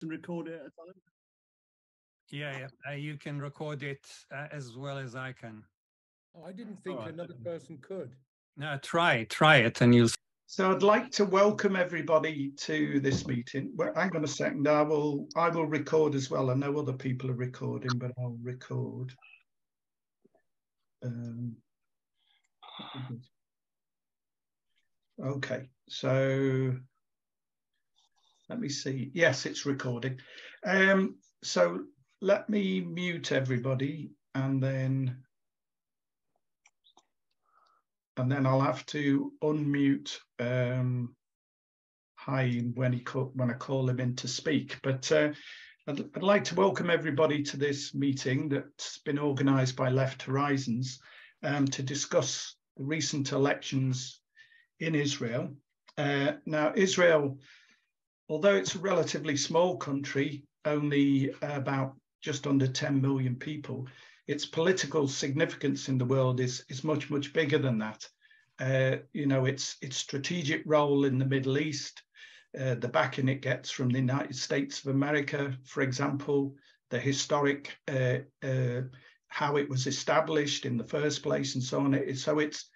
and record it at a time? Yeah. You can record it as well as I can. Oh, I didn't think another person could. No, try it and you'll. So I'd like to welcome everybody to this meeting. Well, hang on a second. I will record as well. I know other people are recording, but I'll record. Okay, so let me see. Yes, it's recording. So let me mute everybody, and then I'll have to unmute Haim when I call him in to speak. But I'd like to welcome everybody to this meeting that's been organised by Left Horizons to discuss the recent elections in Israel. Now, Israel, although it's a relatively small country, only about just under 10 million people, its political significance in the world is much, much bigger than that. Its strategic role in the Middle East, the backing it gets from the United States of America, for example, the historic, how it was established in the first place and so on. So its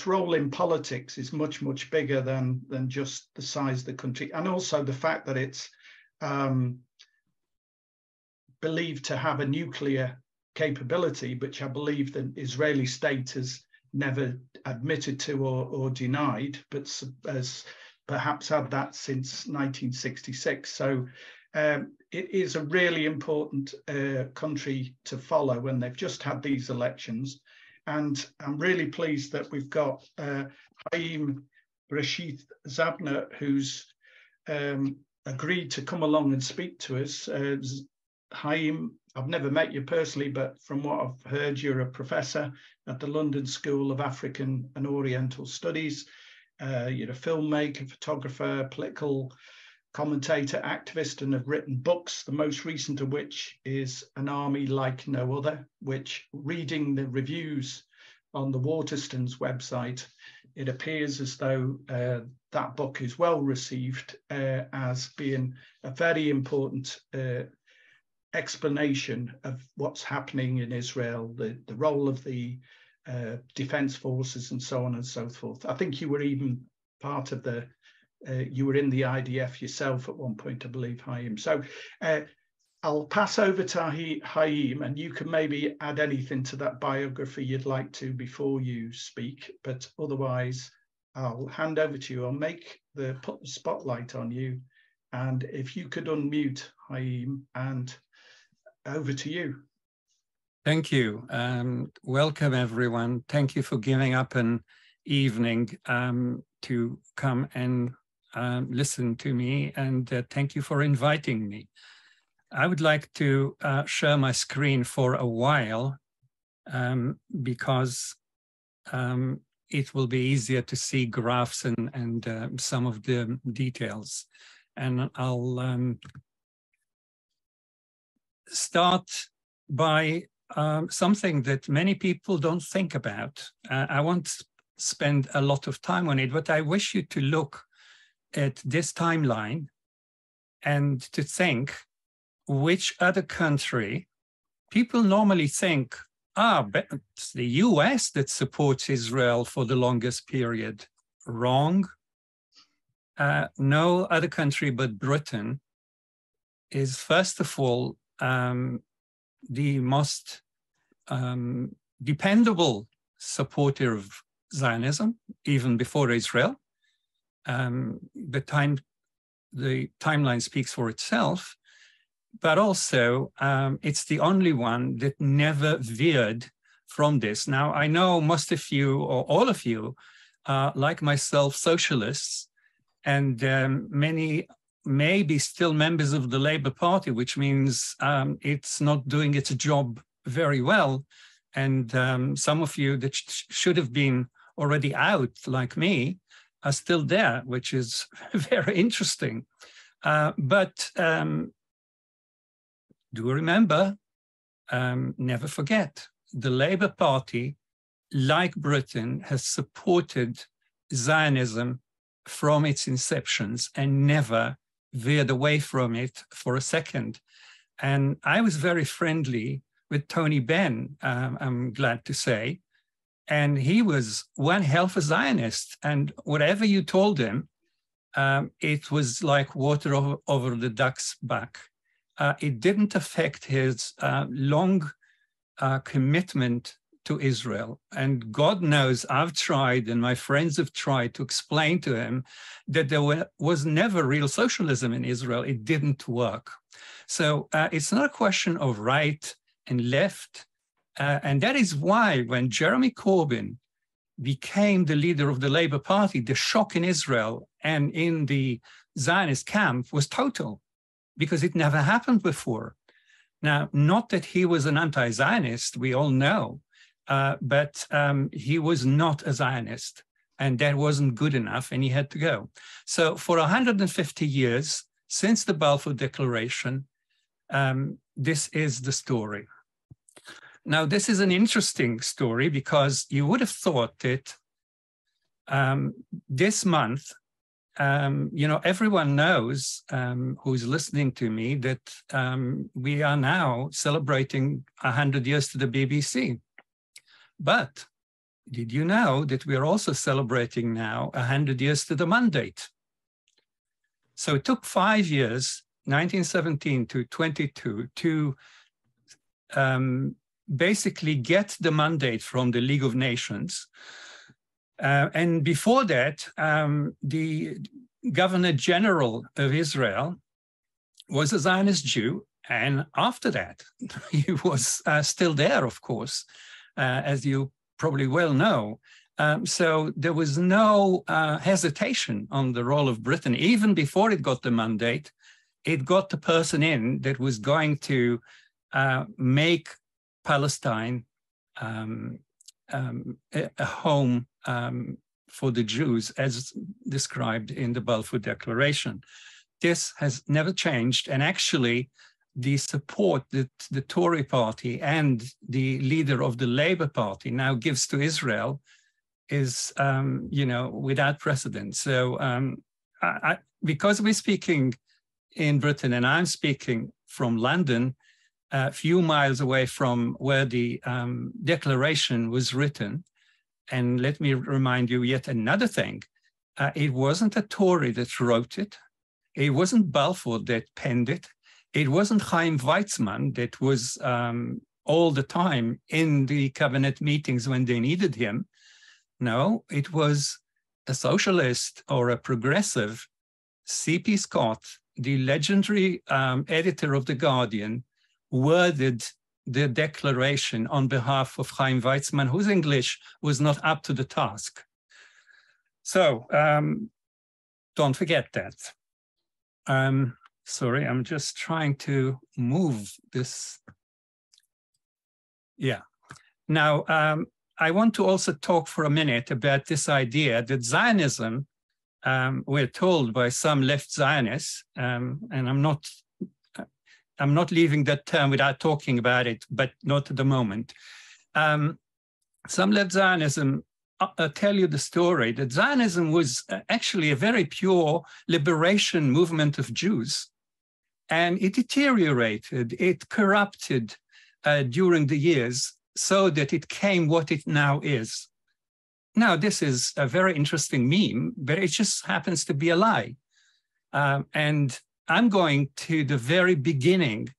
role in politics is much, much bigger than just the size of the country. And also the fact that it's believed to have a nuclear capability, which I believe the Israeli state has never admitted to or denied, but has perhaps had that since 1966. So it is a really important country to follow, and they've just had these elections. And I'm really pleased that we've got Haim Bresheeth-Zabner, who's agreed to come along and speak to us. Haim, I've never met you personally, but from what I've heard, you're a professor at the London School of African and Oriental Studies. You're a filmmaker, photographer, political commentator, activist, and have written books, the most recent of which is An Army Like No Other, which, reading the reviews on the Waterstones website, it appears as though that book is well received as being a very important explanation of what's happening in Israel, the role of the defense forces and so on and so forth. I think you were even part of you were in the IDF yourself at one point, I believe, Haim. So I'll pass over to Haim, and you can maybe add anything to that biography you'd like to before you speak, but otherwise I'll hand over to you. I'll put the spotlight on you, and if you could unmute Haim, and over to you. Thank you. Welcome, everyone. Thank you for giving up an evening to come and listen to me, and thank you for inviting me. I would like to share my screen for a while because it will be easier to see graphs and some of the details. And I'll start by something that many people don't think about. I won't spend a lot of time on it, but I wish you to look at this timeline and to think which other country people normally think, but it's the US that supports Israel for the longest period. Wrong. No other country but Britain is, first of all, the most dependable supporter of Zionism, even before Israel. The timeline speaks for itself, but also it's the only one that never veered from this. Now, I know most of you, or all of you, like myself, socialists, and many may be still members of the Labour Party, which means it's not doing its job very well. And some of you that should have been already out, like me, are still there, which is very interesting. But do remember, never forget, the Labour Party, like Britain, has supported Zionism from its inceptions and never veered away from it for a second. And I was very friendly with Tony Benn, I'm glad to say. And he was one hell of a Zionist. And whatever you told him, it was like water over the duck's back. It didn't affect his long commitment to Israel. And God knows I've tried, and my friends have tried to explain to him that there was never real socialism in Israel. It didn't work. So it's not a question of right and left. And that is why when Jeremy Corbyn became the leader of the Labour Party, the shock in Israel and in the Zionist camp was total, because it never happened before. Now, not that he was an anti-Zionist, we all know, but he was not a Zionist, and that wasn't good enough, and he had to go. So for 150 years, since the Balfour Declaration, this is the story. Now, this is an interesting story because you would have thought that this month, everyone knows who's listening to me that we are now celebrating 100 years to the BBC. But did you know that we are also celebrating now 100 years to the mandate? So it took 5 years, 1917 to 22, to basically get the mandate from the League of Nations. And before that, the Governor General of Israel was a Zionist Jew. And after that, he was still there, of course, as you probably well know. So there was no hesitation on the role of Britain. Even before it got the mandate, it got the person in that was going to make Palestine a home for the Jews, as described in the Balfour Declaration. This has never changed, and actually the support that the Tory party and the leader of the Labour Party now gives to Israel is, without precedent. So because we're speaking in Britain and I'm speaking from London, a few miles away from where the declaration was written. And let me remind you yet another thing. It wasn't a Tory that wrote it. It wasn't Balfour that penned it. It wasn't Haim Weizmann that was all the time in the cabinet meetings when they needed him. No, it was a socialist or a progressive, C.P. Scott, the legendary editor of The Guardian, worded the declaration on behalf of Haim Weizmann, whose English was not up to the task. So don't forget that. Sorry, I'm just trying to move this. Yeah. Now, I want to also talk for a minute about this idea that Zionism, we're told by some left Zionists, and I'm not leaving that term without talking about it, but not at the moment. Some left Zionism tell you the story that Zionism was actually a very pure liberation movement of Jews. And it deteriorated, it corrupted during the years so that it came what it now is. Now, this is a very interesting meme, but it just happens to be a lie. And I'm going to the very beginning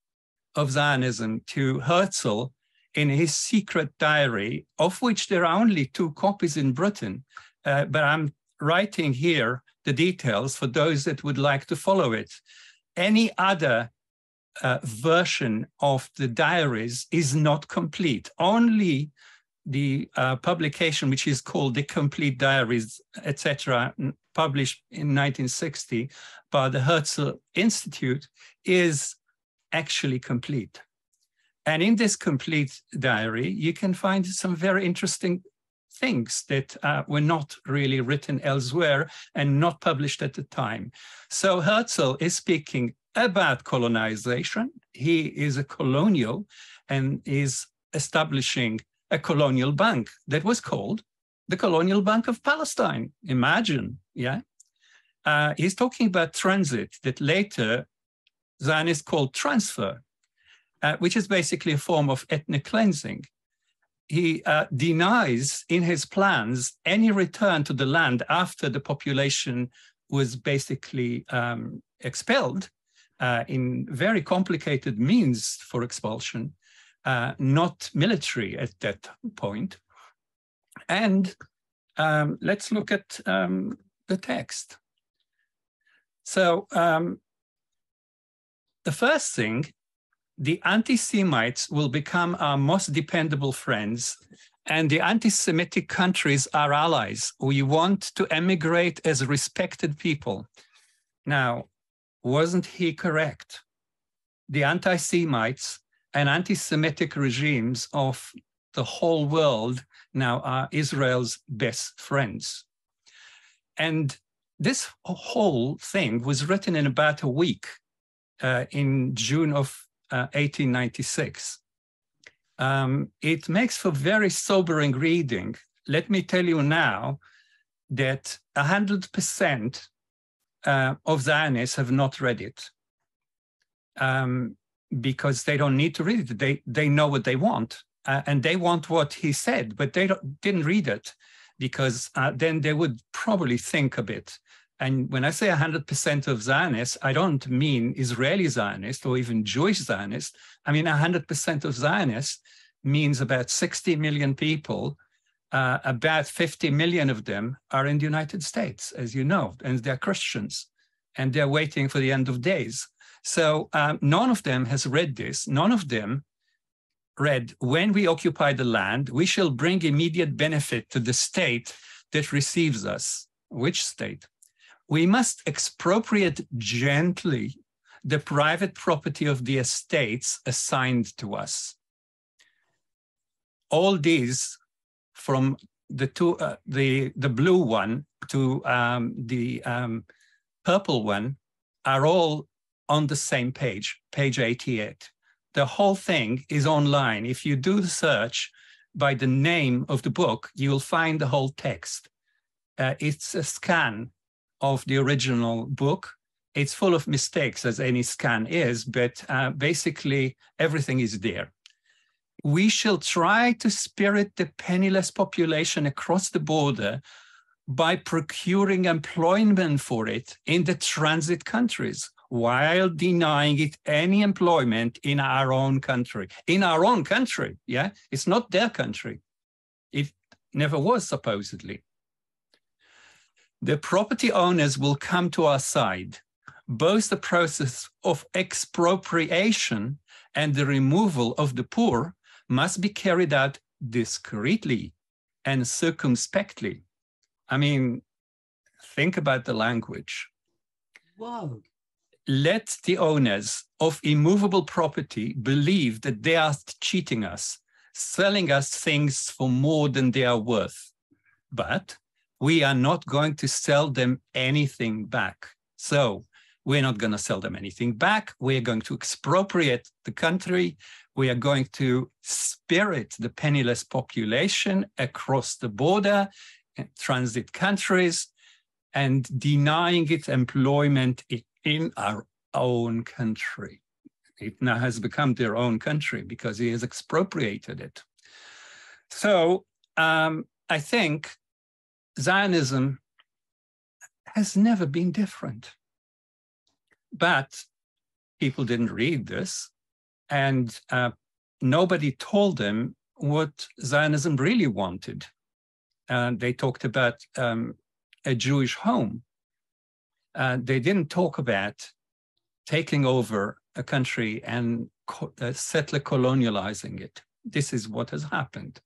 of Zionism, to Herzl in his secret diary, of which there are only 2 copies in Britain, but I'm writing here the details for those that would like to follow it. Any other version of the diaries is not complete. Only the publication, which is called The Complete Diaries, etc., published in 1960 by the Herzl Institute, is actually complete. And in this complete diary, you can find some very interesting things that were not really written elsewhere and not published at the time. So Herzl is speaking about colonization. He is a colonial and is establishing a colonial bank that was called the Colonial Bank of Palestine. Imagine, yeah? he's talking about transit that later Zionists called transfer, which is basically a form of ethnic cleansing. He denies in his plans any return to the land after the population was basically expelled in very complicated means for expulsion, not military at that point. And let's look at the text. So the first thing, the anti-Semites will become our most dependable friends, and the anti-Semitic countries are allies. We want to emigrate as respected people. Now, wasn't he correct? The anti-Semites and anti-Semitic regimes of the whole world now are Israel's best friends. And this whole thing was written in about a week in June of 1896. It makes for very sobering reading. Let me tell you now that 100% of Zionists have not read it because they don't need to read it. They know what they want, and they want what he said, but they didn't read it because then they would probably think a bit. And when I say 100% of Zionists, I don't mean Israeli Zionists or even Jewish Zionists. I mean 100% of Zionists means about 60 million people. About 50 million of them are in the United States, as you know, and they're Christians, and they're waiting for the end of days. So none of them has read this. None of them read, when we occupy the land, we shall bring immediate benefit to the state that receives us. Which state? We must expropriate gently the private property of the estates assigned to us. All these, from the blue one to the purple one, are all on the same page, page 88. The whole thing is online. If you do the search by the name of the book, you will find the whole text. It's a scan of the original book. It's full of mistakes, as any scan is, but basically everything is there. We shall try to spirit the penniless population across the border by procuring employment for it in the transit countries, while denying it any employment in our own country. In our own country, yeah? It's not their country. It never was, supposedly. The property owners will come to our side. Both the process of expropriation and the removal of the poor must be carried out discreetly and circumspectly. I mean, think about the language. Wow. Let the owners of immovable property believe that they are cheating us, selling us things for more than they are worth. But we are not going to sell them anything back. So we're not going to sell them anything back. We're going to expropriate the country. We are going to spirit the penniless population across the border, transit countries, and denying it employment in our own country. It now has become their own country because he has expropriated it. So I think Zionism has never been different. But people didn't read this, and nobody told them what Zionism really wanted. They talked about a Jewish home. They didn't talk about taking over a country and settler colonializing it. This is what has happened.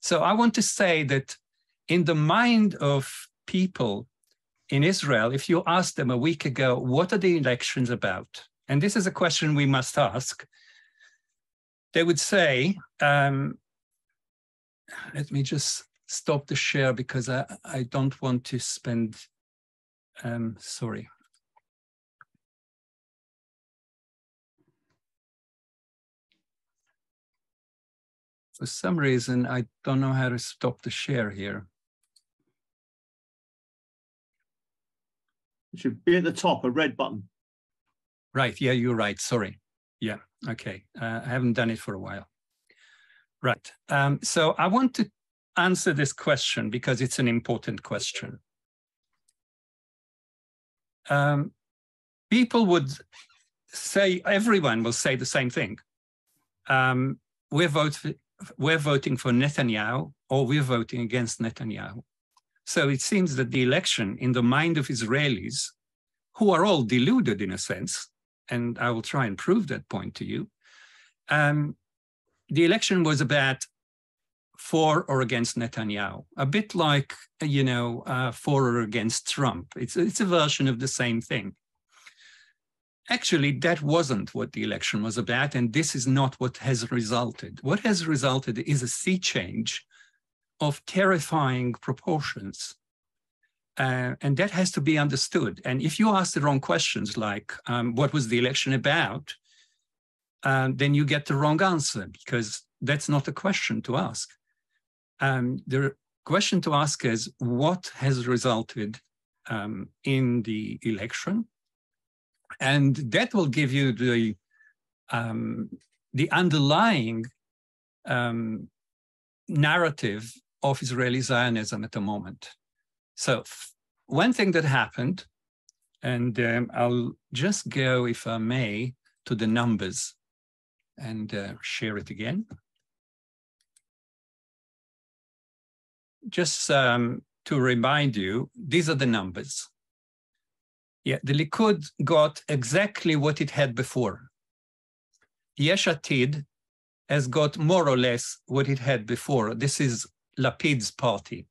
So I want to say that in the mind of people in Israel, if you asked them a week ago, what are the elections about? And this is a question we must ask. They would say, let me just stop the share because I don't want to spend, sorry. For some reason, I don't know how to stop the share here. It should be at the top, a red button. Right. Yeah, you're right. Sorry. Yeah. Okay. I haven't done it for a while. Right. So I want to answer this question because it's an important question. People would say, everyone will say the same thing. We're voting for Netanyahu, or we're voting against Netanyahu. So it seems that the election in the mind of Israelis, who are all deluded in a sense, and I will try and prove that point to you, the election was about for or against Netanyahu, a bit like, you know, for or against Trump. It's a version of the same thing. Actually, that wasn't what the election was about, and this is not what has resulted. What has resulted is a sea change of terrifying proportions. And that has to be understood. And if you ask the wrong questions, like what was the election about, then you get the wrong answer, because that's not a question to ask. The question to ask is, what has resulted in the election? And that will give you the underlying narrative of Israeli Zionism at the moment. So one thing that happened, and I'll just go, if I may, to the numbers and share it again. Just to remind you, these are the numbers. Yeah, the Likud got exactly what it had before. Yesh Atid has got more or less what it had before. This is Lapid's party.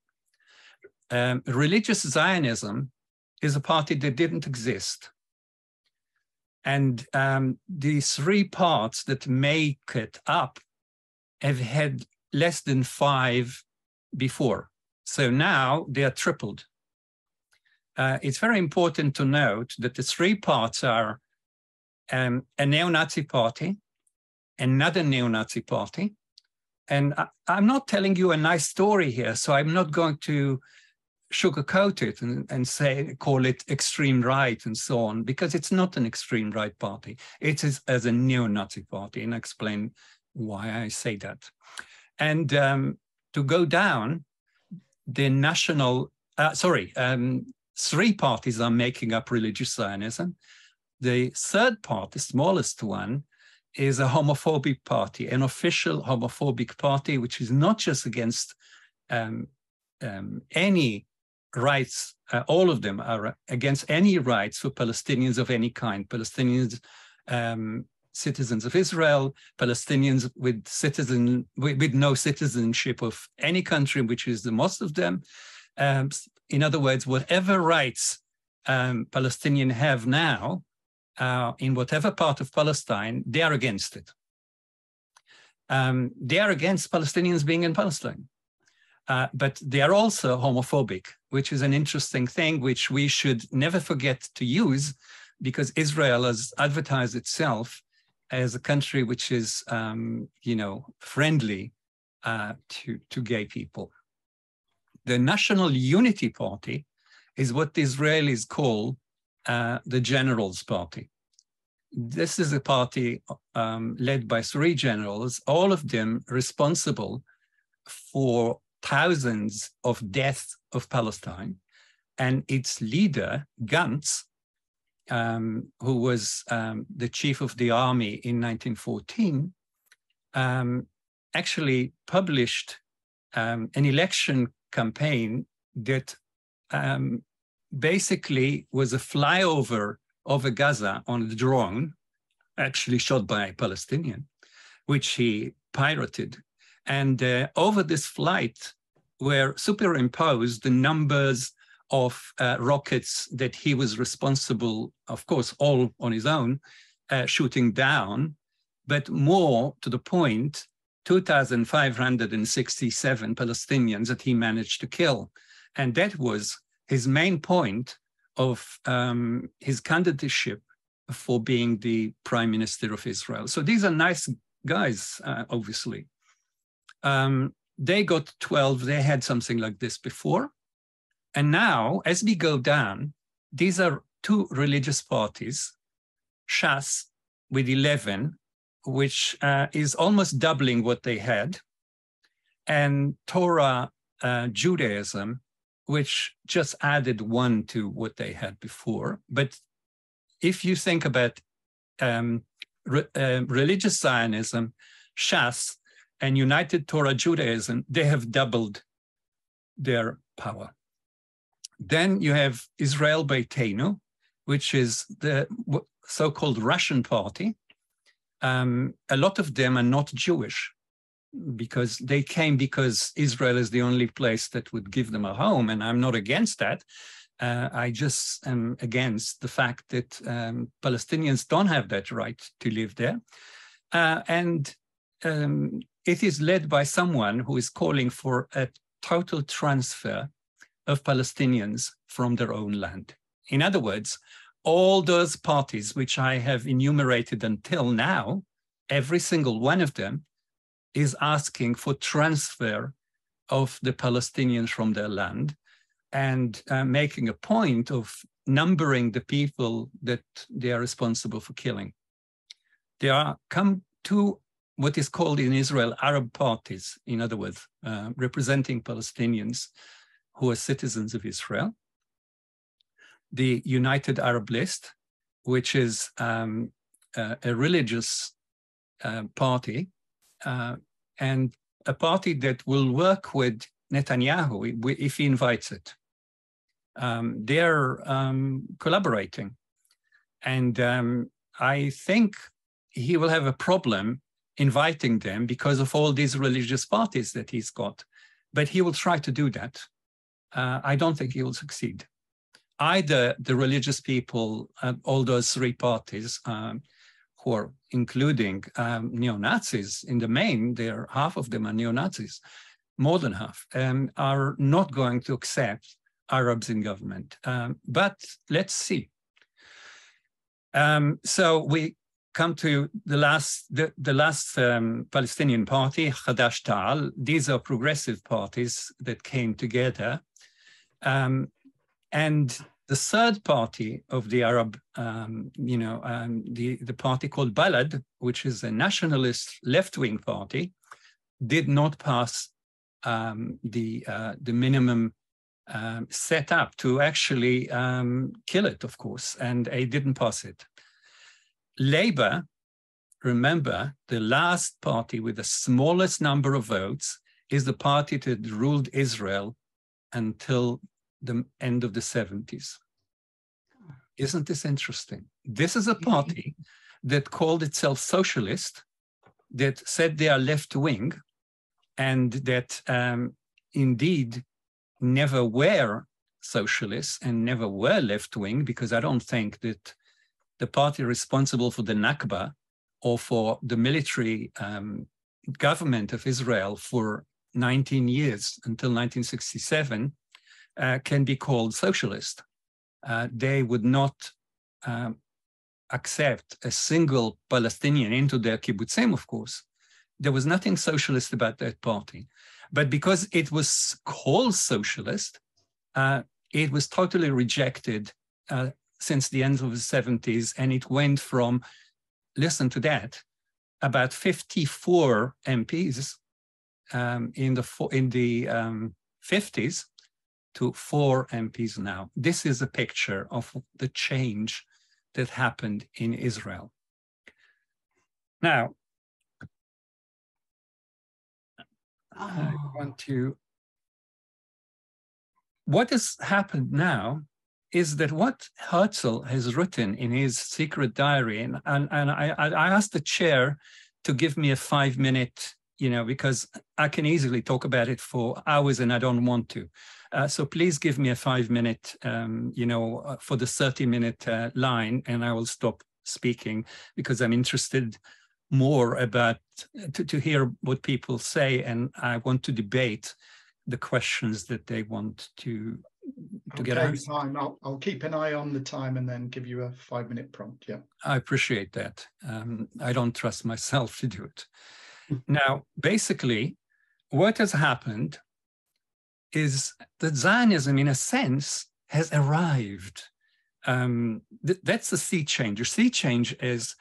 Religious Zionism is a party that didn't exist. And the three parts that make it up have had less than 5 before. So now they are tripled. It's very important to note that the 3 parts are a neo-Nazi party, another neo-Nazi party, and I'm not telling you a nice story here, so I'm not going to sugarcoat it and call it extreme right and so on, because it's not an extreme right party. It is as a neo-Nazi party, and I'll explain why I say that. And to go down, the national, 3 parties are making up religious Zionism. The third part, the smallest one, is a homophobic party, an official homophobic party, which is not just against any rights, all of them are against any rights for Palestinians of any kind, Palestinians, citizens of Israel, Palestinians with no citizenship of any country, which is the most of them. In other words, whatever rights Palestinians have now, in whatever part of Palestine, they are against it. They are against Palestinians being in Palestine. But they are also homophobic, which is an interesting thing, which we should never forget to use, because Israel has advertised itself as a country which is, friendly to gay people. The National Unity Party is what the Israelis call the Generals Party. This is a party led by 3 generals, all of them responsible for thousands of deaths of Palestine. And its leader, Gantz, who was the chief of the army in 1914, actually published an election campaign that basically was a flyover over Gaza on a drone, actually shot by a Palestinian, which he pirated. And over this flight were superimposed the numbers of rockets that he was responsible, of course, all on his own, shooting down, but more to the point, 2,567 Palestinians that he managed to kill. And that was his main point of his candidacy for being the Prime Minister of Israel. So these are nice guys, obviously. They got 12, they had something like this before. And now, as we go down, these are two religious parties, Shas with 11, which is almost doubling what they had, and Torah Judaism, which just added one to what they had before. But if you think about religious Zionism, Shas, and United Torah Judaism, they have doubled their power. Then you have Israel Beitenu, which is the so-called Russian party. A lot of them are not Jewish because they came because Israel is the only place that would give them a home, and I'm not against that. I just am against the fact that Palestinians don't have that right to live there. And it is led by someone who is calling for a total transfer of Palestinians from their own land. In other words, all those parties which I have enumerated until now, every single one of them is asking for transfer of the Palestinians from their land and making a point of numbering the people that they are responsible for killing. There are come to what is called in Israel Arab parties, in other words, representing Palestinians who are citizens of Israel. The United Arab List, which is a religious party, and a party that will work with Netanyahu if he invites it. They're collaborating. And I think he will have a problem inviting them because of all these religious parties that he's got. But he will try to do that. I don't think he will succeed. Either the religious people, all those three parties, who are including neo-Nazis in the main, half of them are neo-Nazis, more than half, are not going to accept Arabs in government. But let's see. So we come to the last Palestinian party, Hadash Ta'al. These are progressive parties that came together. And the third party of the Arab, the party called Balad, which is a nationalist left-wing party, did not pass the minimum set up to actually kill it, of course, and it didn't pass it. Labour, remember, the last party with the smallest number of votes is the party that ruled Israel until the end of the 70s. Isn't this interesting? This is a party that called itself socialist, that said they are left-wing, and that indeed never were socialists and never were left-wing, because I don't think that the party responsible for the Nakba or for the military government of Israel for 19 years until 1967 can be called socialist. They would not accept a single Palestinian into their kibbutzim, of course. There was nothing socialist about that party. But because it was called socialist, it was totally rejected since the end of the 70s, and it went from, listen to that, about 54 MPs in the 50s to 4 MPs now. This is a picture of the change that happened in Israel. Now, I want to, what has happened now is that what Herzl has written in his secret diary, and I asked the chair to give me a 5-minute, because I can easily talk about it for hours and I don't want to. So please give me a 5-minute, for the 30-minute line, and I will stop speaking because I'm interested more about to hear what people say, and I want to debate the questions that they want to get answered. Time. I'll keep an eye on the time and then give you a 5-minute prompt. Yeah, I appreciate that. I don't trust myself to do it. Now, basically, what has happened is that Zionism, in a sense, has arrived. That's the sea change. The sea change is,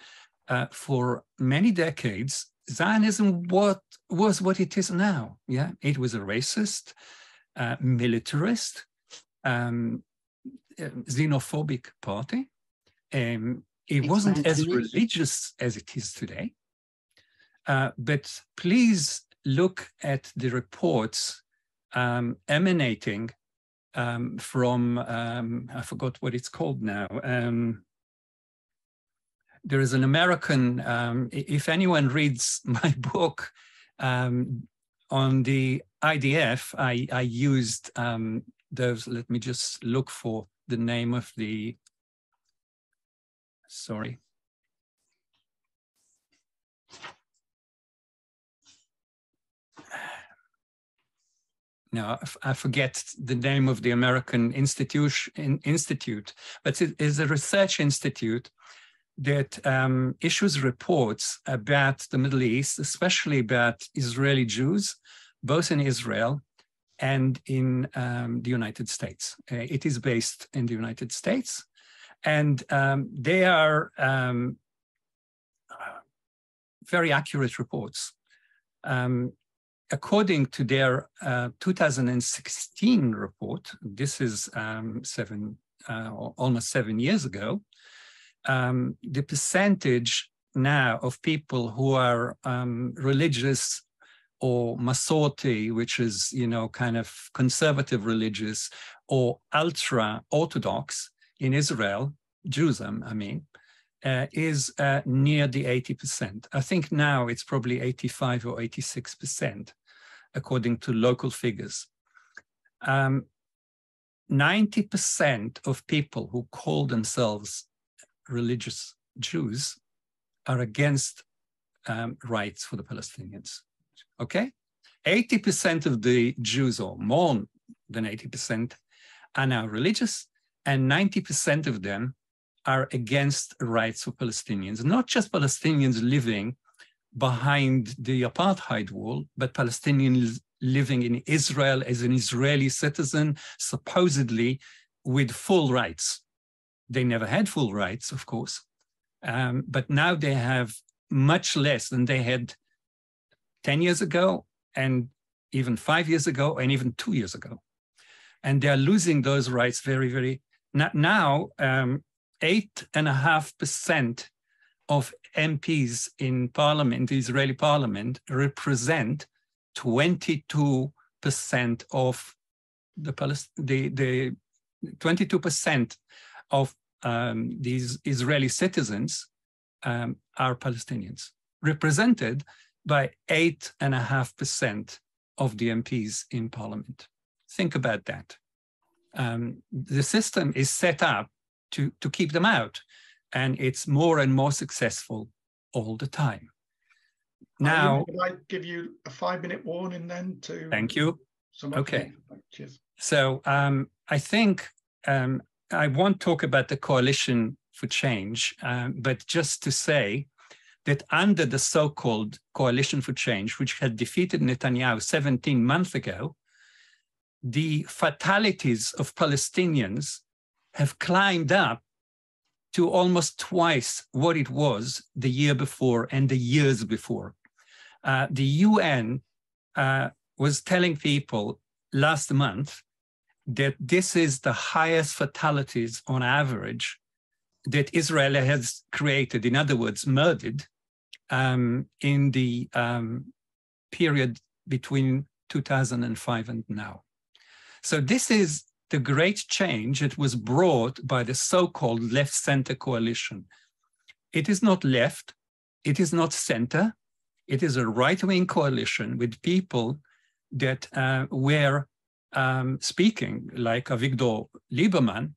for many decades, Zionism was what it is now. Yeah, it was a racist, militarist, xenophobic party. It wasn't as religious as it is today. But please look at the reports emanating from, I forgot what it's called now. There is an American, if anyone reads my book on the IDF, I used those, let me just look for the name of the, sorry. No, I forget the name of the American institute, but it is a research institute that issues reports about the Middle East, especially about Israeli Jews, both in Israel and in the United States. It is based in the United States, and they are very accurate reports. According to their 2016 report, this is almost 7 years ago, the percentage now of people who are religious or Masorti, which is, you know, kind of conservative religious, or ultra-Orthodox in Israel, Jews, I mean, is near the 80%. I think now it's probably 85 or 86%, according to local figures. 90% of people who call themselves religious Jews are against rights for the Palestinians, okay? 80% of the Jews, or more than 80%, are now religious, and 90% of them are against rights for Palestinians, not just Palestinians living behind the Apartheid Wall, but Palestinians living in Israel as an Israeli citizen, supposedly with full rights. They never had full rights, of course, but now they have much less than they had 10 years ago, and even 5 years ago, and even 2 years ago. And they're losing those rights very, very, now 8.5% of MPs in parliament, the Israeli parliament, represent 22% of the 22% of these Israeli citizens are Palestinians, represented by 8.5% of the MPs in parliament. Think about that. The system is set up to keep them out, and it's more and more successful all the time. Now, can I give you a 5-minute warning then to? Thank you. Okay. Cheers. So I think I won't talk about the Coalition for Change, but just to say that under the so-called Coalition for Change, which had defeated Netanyahu 17 months ago, the fatalities of Palestinians have climbed up to almost twice what it was the year before and the years before. The UN was telling people last month that this is the highest fatalities on average that Israel has created, in other words, murdered, in the period between 2005 and now. So this is the great change that was brought by the so-called left-center coalition. It is not left, it is not center, it is a right-wing coalition with people that were speaking, like Avigdor Lieberman,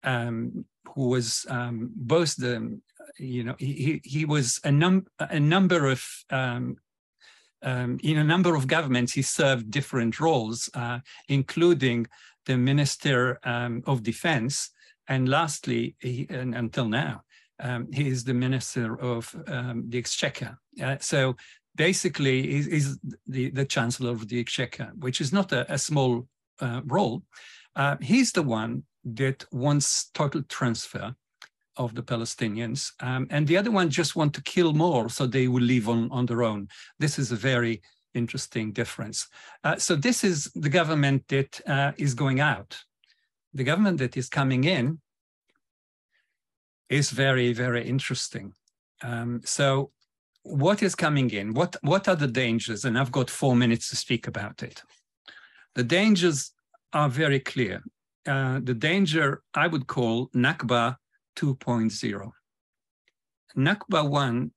who was both the, you know, he was a number of, in a number of governments, he served different roles, including the Minister of Defense, and lastly, until now, he is the Minister of the Exchequer. So basically, he's the Chancellor of the Exchequer, which is not a small role. He's the one that wants total transfer of the Palestinians, and the other one just want to kill more so they will live on their own. This is a very interesting difference. So this is the government that is going out. The government that is coming in is very, very interesting. So what is coming in? What are the dangers? And I've got 4 minutes to speak about it. The dangers are very clear. The danger I would call Nakba 2.0. Nakba 1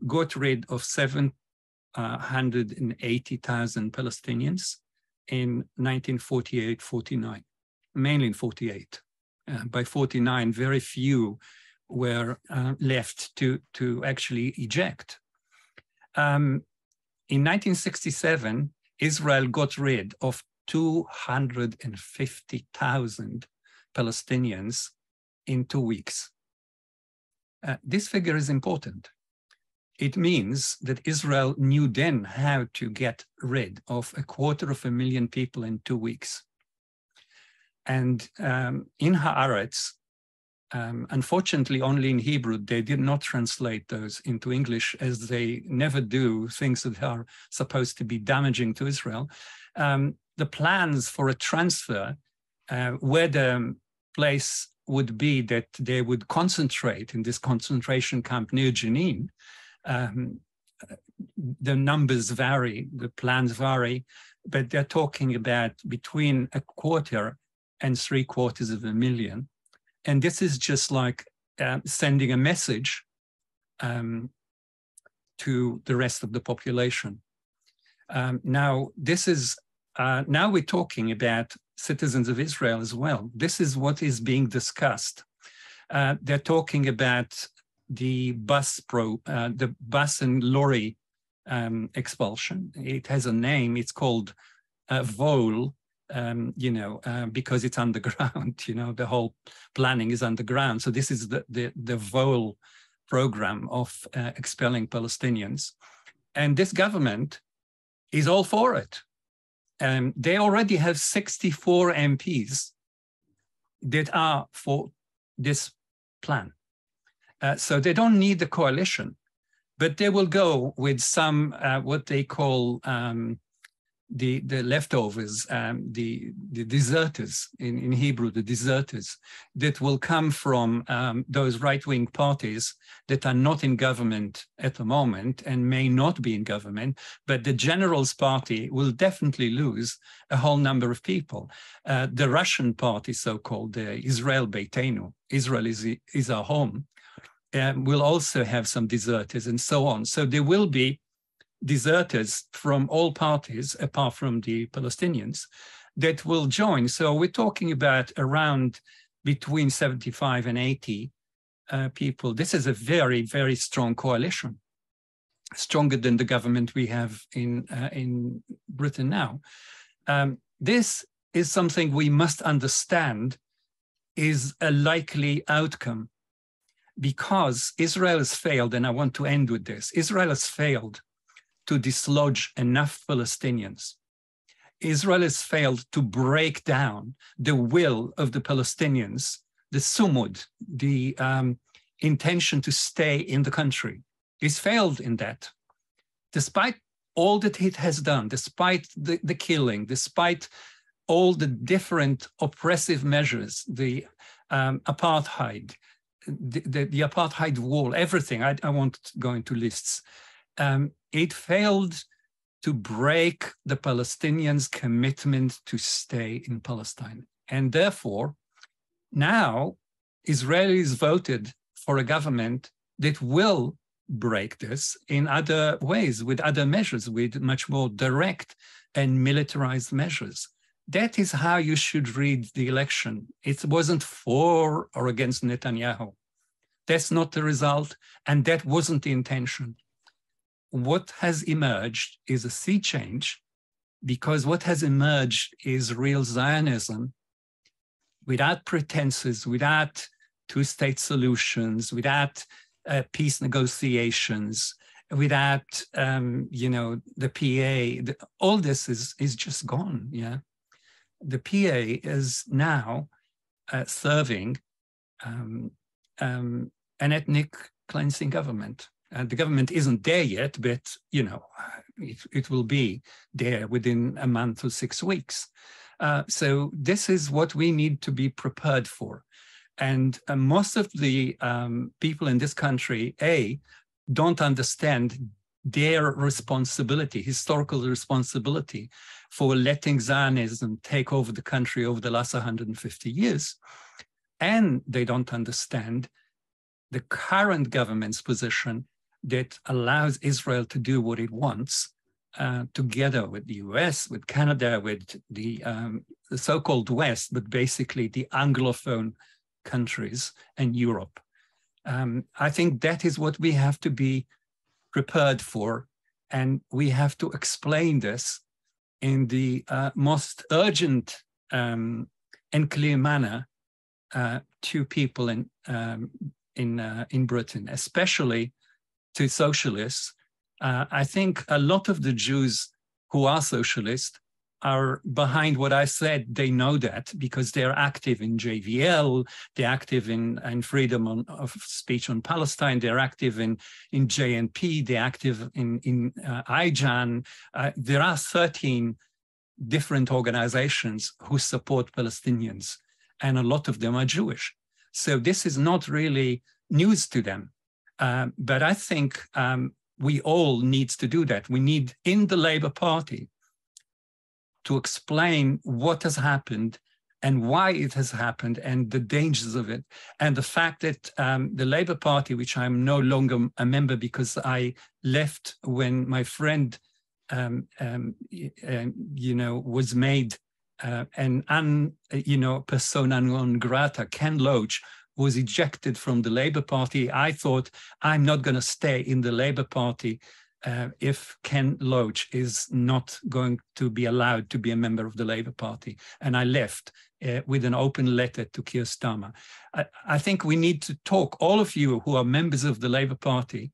got rid of 780,000 Palestinians in 1948-49, mainly in 48. By 49, very few were left to actually eject. In 1967, Israel got rid of 250,000 Palestinians in 2 weeks. This figure is important. It means that Israel knew then how to get rid of 250,000 people in 2 weeks. And in Haaretz, unfortunately, only in Hebrew, they did not translate those into English, as they never do things that are supposed to be damaging to Israel. The plans for a transfer, where the place would be that they would concentrate in this concentration camp near Jenin, the numbers vary, the plans vary, but they're talking about between 250,000 and 750,000. And this is just like sending a message to the rest of the population. Now, this is, now we're talking about citizens of Israel as well. This is what is being discussed. They're talking about the bus and lorry expulsion. It has a name. It's called Vole, because it's underground. The whole planning is underground. So this is the Vole program of expelling Palestinians. And this government is all for it. They already have 64 MPs that are for this plan. So they don't need the coalition, but they will go with some, what they call the leftovers, the deserters in Hebrew, the deserters that will come from those right-wing parties that are not in government at the moment and may not be in government, but the Generals Party will definitely lose a whole number of people. The Russian party, so-called, the Israel Beitenu, Israel is our home, will also have some deserters and so on. So there will be deserters from all parties, apart from the Palestinians, that will join. So we're talking about around between 75 and 80 people. This is a very, very strong coalition, stronger than the government we have in Britain now. This is something we must understand is a likely outcome, because Israel has failed, and I want to end with this. Israel has failed to dislodge enough Palestinians. Israel has failed to break down the will of the Palestinians, the sumud, the intention to stay in the country. It's failed in that. Despite all that it has done, despite the killing, despite all the different oppressive measures, the apartheid, the Apartheid Wall, everything, I won't go into lists. It failed to break the Palestinians' commitment to stay in Palestine. And therefore, now Israelis voted for a government that will break this in other ways, with other measures, with much more direct and militarized measures. That is how you should read the election. It wasn't for or against Netanyahu. That's not the result, and that wasn't the intention. What has emerged is a sea change, because what has emerged is real Zionism without pretenses, without two-state solutions, without peace negotiations, without the PA. All this is just gone. Yeah, the PA is now serving an ethnic cleansing government. And the government isn't there yet, but it will be there within a month or 6 weeks. So this is what we need to be prepared for. And most of the people in this country, don't understand their responsibility, historical responsibility for letting Zionism take over the country over the last 150 years. And they don't understand the current government's position that allows Israel to do what it wants, together with the US, with Canada, with the so-called West, but basically the Anglophone countries and Europe. I think that is what we have to be prepared for, and we have to explain this in the most urgent and clear manner to people in Britain, especially to socialists. I think a lot of the Jews who are socialists are behind what I said. They know that because they're active in JVL, they're active in freedom of speech on Palestine, they're active in JNP, they're active in IJAN. There are 13 different organizations who support Palestinians, and a lot of them are Jewish. So this is not really news to them. But I think we all need to do that. We need, in the Labour Party, to explain what has happened and why it has happened and the dangers of it. And the fact that the Labour Party, which I'm no longer a member because I left when my friend, was made persona non grata, Ken Loach, was ejected from the Labour Party. I thought, I'm not going to stay in the Labour Party if Ken Loach is not going to be allowed to be a member of the Labour Party. And I left with an open letter to Keir Starmer. I think we need to talk, all of you who are members of the Labour Party,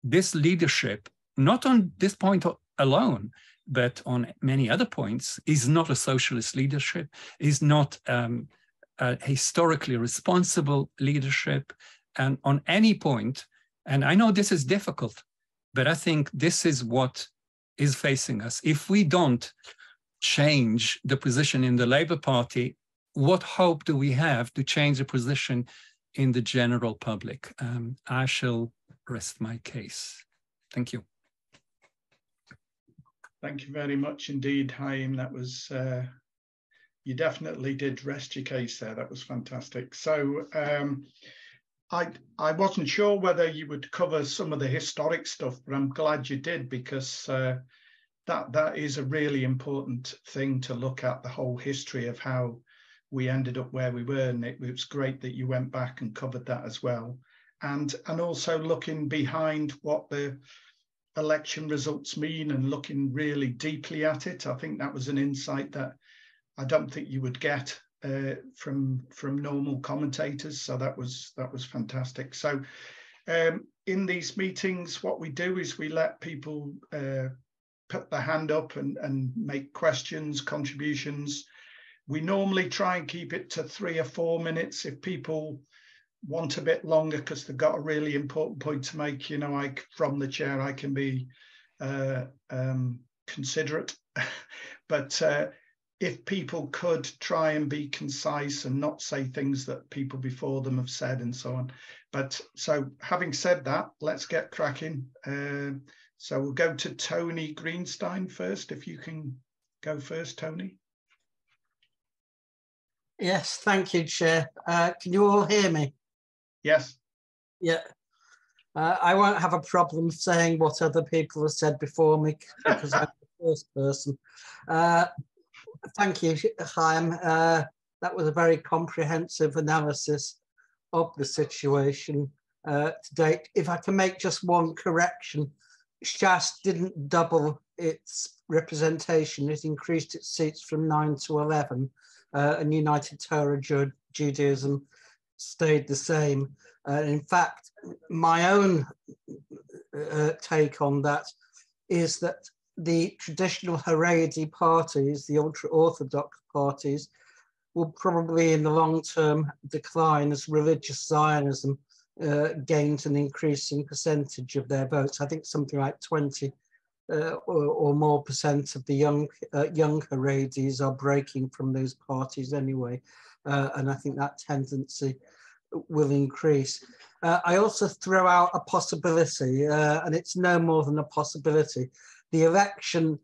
this leadership, not on this point alone, but on many other points, is not a socialist leadership, is not a historically responsible leadership, and on any point. And I know this is difficult, but I think this is what is facing us. If we don't change the position in the Labour Party, what hope do we have to change the position in the general public? I shall rest my case. Thank you. Thank you very much indeed, Haim. That was, you definitely did rest your case there. That was fantastic. So I wasn't sure whether you would cover some of the historic stuff, but I'm glad you did, because that is a really important thing to look at, the whole history of how we ended up where we were. And it was great that you went back and covered that as well. And also looking behind what the election results mean and looking really deeply at it. I think that was an insight that I don't think you would get from normal commentators. So that was fantastic. So in these meetings, what we do is we let people put their hand up and make questions, contributions. We normally try and keep it to 3 or 4 minutes. If people want a bit longer because they've got a really important point to make, from the chair, I can be considerate. But if people could try and be concise and not say things that people before them have said and so on. But so having said that, let's get cracking. So we'll go to Tony Greenstein first, if you can go first, Tony. Yes, thank you, Chair. Can you all hear me? Yes. Yeah. I won't have a problem saying what other people have said before me because I'm the first person. Thank you, Haim. That was a very comprehensive analysis of the situation to date. If I can make just one correction, Shas didn't double its representation. It increased its seats from 9 to 11, and United Torah Judaism stayed the same. In fact, my own take on that is that the traditional Haredi parties, the ultra-Orthodox parties, will probably in the long term decline as religious Zionism gains an increasing percentage of their votes. I think something like 20 or more percent of the young Haredis are breaking from those parties anyway. And I think that tendency will increase. I also throw out a possibility, and it's no more than a possibility. The election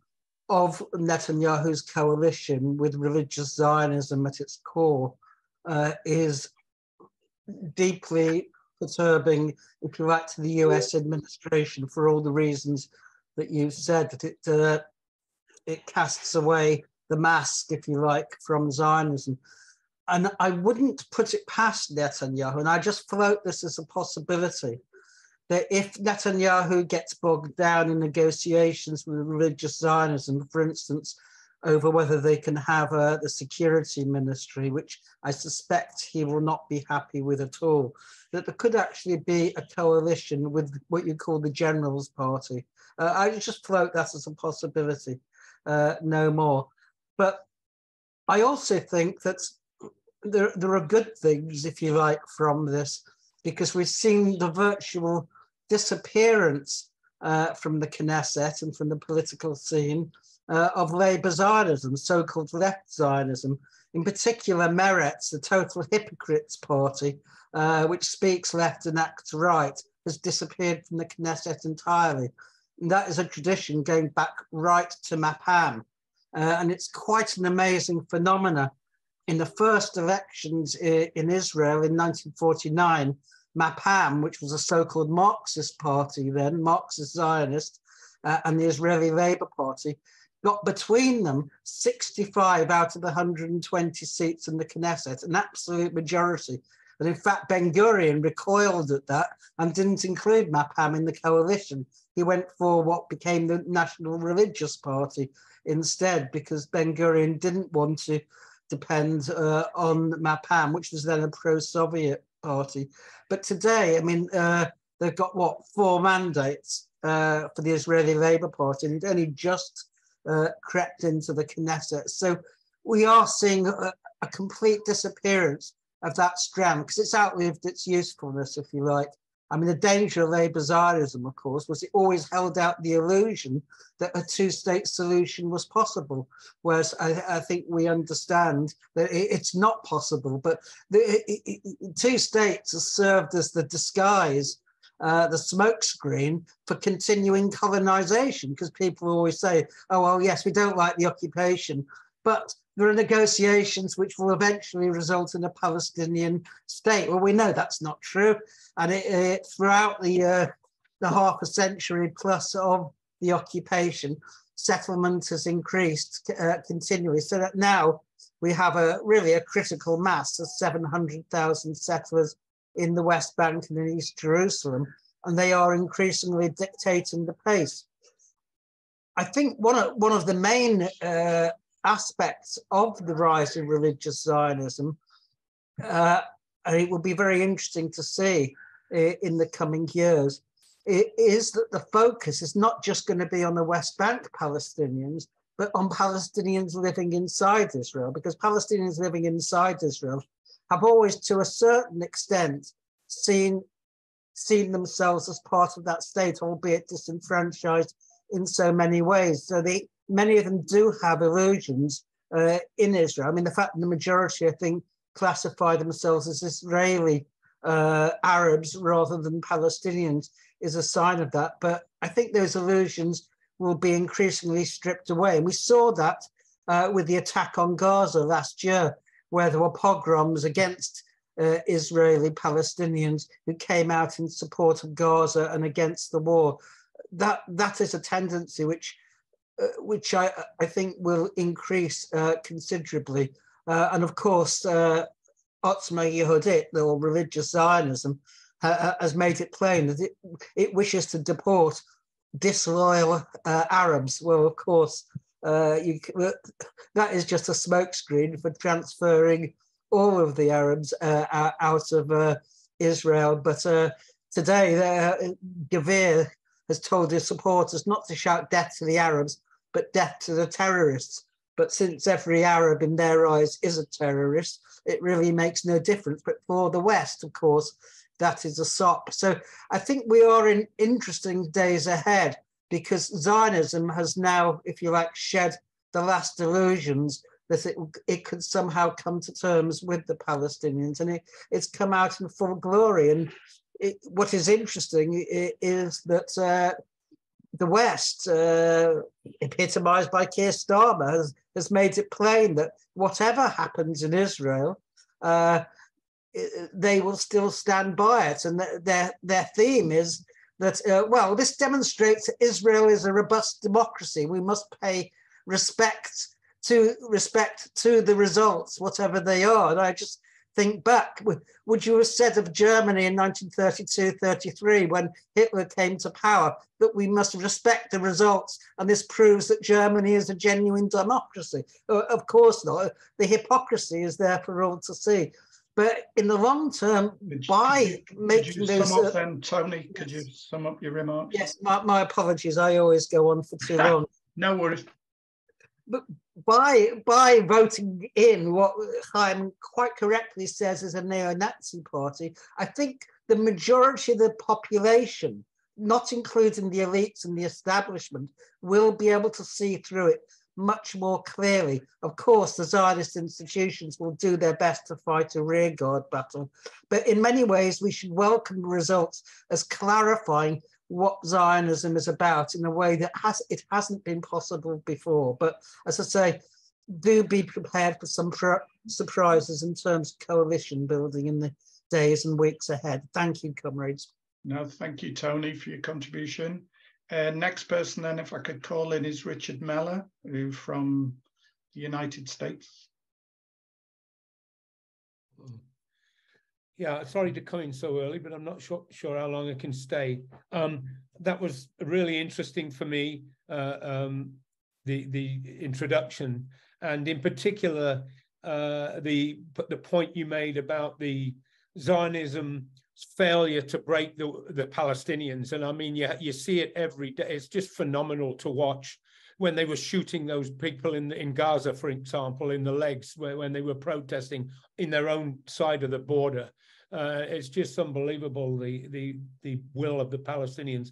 of Netanyahu's coalition with religious Zionism at its core is deeply perturbing, if you like, to the US administration for all the reasons that you said, that it casts away the mask, if you like, from Zionism. And I wouldn't put it past Netanyahu, and I just float this as a possibility, that if Netanyahu gets bogged down in negotiations with religious Zionism, for instance, over whether they can have the security ministry, which I suspect he will not be happy with at all, that there could actually be a coalition with what you call the Generals Party. I just float that as a possibility, no more. But I also think that there are good things, if you like, from this, because we've seen the virtual disappearance from the Knesset and from the political scene of Labour Zionism, so-called left Zionism, in particular Meretz, the total hypocrites party, which speaks left and acts right, has disappeared from the Knesset entirely. And that is a tradition going back right to Mapam. And it's quite an amazing phenomena. In the first elections in Israel in 1949, Mapam, which was a so-called Marxist party then, Marxist Zionist, and the Israeli Labour Party, got between them 65 out of the 120 seats in the Knesset, an absolute majority. And in fact, Ben-Gurion recoiled at that and didn't include Mapam in the coalition. He went for what became the National Religious Party instead, because Ben-Gurion didn't want to depend on Mapam, which was then a pro-Soviet party. But today, I mean, they've got, what, 4 mandates for the Israeli Labour Party, and it only just crept into the Knesset. So we are seeing a complete disappearance of that strand, because it's outlived its usefulness, if you like. I mean, the danger of Labour Zionism, of course, was it always held out the illusion that a two-state solution was possible, whereas I think we understand that it's not possible. But the 2 states have served as the disguise, the smokescreen for continuing colonization, because people always say, oh, well, yes, we don't like the occupation, but there are negotiations which will eventually result in a Palestinian state. Well, we know that's not true. And throughout the half a century plus of the occupation, settlement has increased continually, so that now we have really a critical mass of 700,000 settlers in the West Bank and in East Jerusalem, and they are increasingly dictating the pace. I think one of the main aspects of the rise in religious Zionism, and it will be very interesting to see in the coming years, it is that the focus is not just going to be on the West Bank Palestinians, but on Palestinians living inside Israel, because Palestinians living inside Israel have always, to a certain extent, seen themselves as part of that state, albeit disenfranchised in so many ways. So many of them do have illusions in Israel. I mean, the fact that the majority, I think, classify themselves as Israeli Arabs rather than Palestinians is a sign of that. But I think those illusions will be increasingly stripped away. And we saw that with the attack on Gaza last year, where there were pogroms against Israeli Palestinians who came out in support of Gaza and against the war. That is a tendency which I think will increase considerably. And of course, Otzma Yehudit, or religious Zionism, has made it plain that it wishes to deport disloyal Arabs. Well, of course, that is just a smokescreen for transferring all of the Arabs out of Israel. But today, Gavir has told his supporters not to shout death to the Arabs, but death to the terrorists. But since every Arab in their eyes is a terrorist, it really makes no difference. But for the West, of course, that is a SOP. So I think we are in interesting days ahead, because Zionism has now, if you like, shed the last illusions that it could somehow come to terms with the Palestinians, and it's come out in full glory. And what is interesting is that the West, epitomized by Keir Starmer, has made it plain that whatever happens in Israel, they will still stand by it. And their theme is that, well, this demonstrates that Israel is a robust democracy. We must pay respect to the results, whatever they are. And I just think back, would you have said of Germany in 1932-33, when Hitler came to power, that we must respect the results, and this proves that Germany is a genuine democracy? Of course not. The hypocrisy is there for all to see. But in the long term, could you sum up then, Tony? Yes. Could you sum up your remarks? Yes, my apologies. I always go on for too long. No worries. But by voting in what Haim quite correctly says is a neo-Nazi party, I think the majority of the population, not including the elites and the establishment, will be able to see through it much more clearly. Of course, the Zionist institutions will do their best to fight a rearguard battle, but in many ways we should welcome the results as clarifying what Zionism is about in a way that hasn't been possible before. But as I say, do be prepared for some surprises in terms of coalition building in the days and weeks ahead. Thank you, comrades. No, thank you, Tony, for your contribution. Next person then, if I could call in, is Richard Meller, who from the United States. Yeah, sorry to come in so early, but I'm not sure how long I can stay. That was really interesting for me, the introduction, and in particular, the point you made about the Zionism failure to break the Palestinians. And I mean, you see it every day. It's just phenomenal to watch when they were shooting those people in Gaza, for example, in the legs, when they were protesting in their own side of the border. It's just unbelievable, the will of the Palestinians.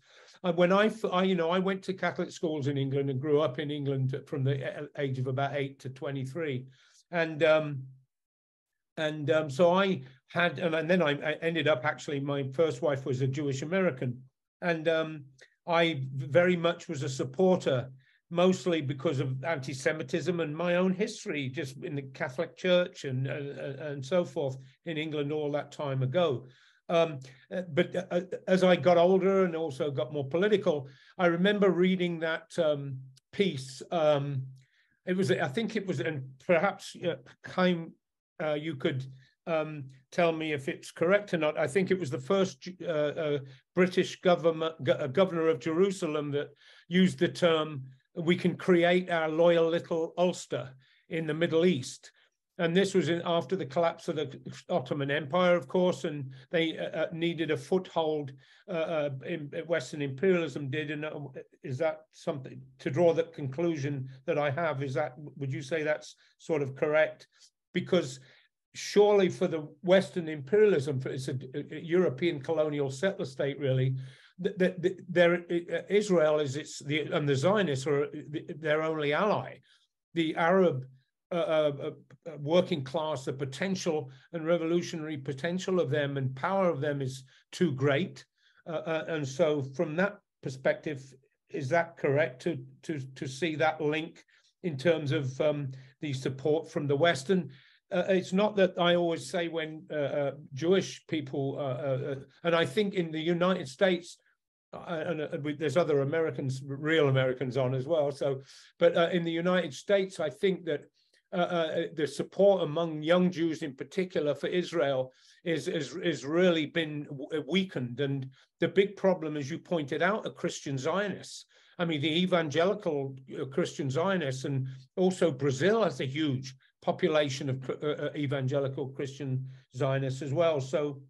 When I went to Catholic schools in England and grew up in England from the age of about 8 to 23, and so I had, and then I ended up, actually, my first wife was a Jewish American, and I very much was a supporter, mostly because of anti-Semitism and my own history, just in the Catholic Church and so forth in England all that time ago. But as I got older and also got more political, I remember reading that piece. It was, I think it was, and perhaps Haim, you could tell me if it's correct or not. I think it was the first British governor of Jerusalem that used the term, "We can create our loyal little Ulster in the Middle East." And this was after the collapse of the Ottoman Empire, of course, and they needed a foothold. Western imperialism did. And is that something, to draw the conclusion that I have, is that, would you say that's sort of correct? Because surely for the Western imperialism, it's a European colonial settler state, really, Israel is and the Zionists are their only ally. The Arab working class, the potential and revolutionary potential of them and power of them is too great, and so from that perspective, is that correct to see that link in terms of the support from the Western? It's not that I always say when Jewish people, and I think in the United States, and there's other Americans, real Americans on as well. So, but in the United States, I think that the support among young Jews in particular for Israel is really been weakened. And the big problem, as you pointed out, are Christian Zionists. I mean, the evangelical Christian Zionists, and also Brazil has a huge population of evangelical Christian Zionists as well. So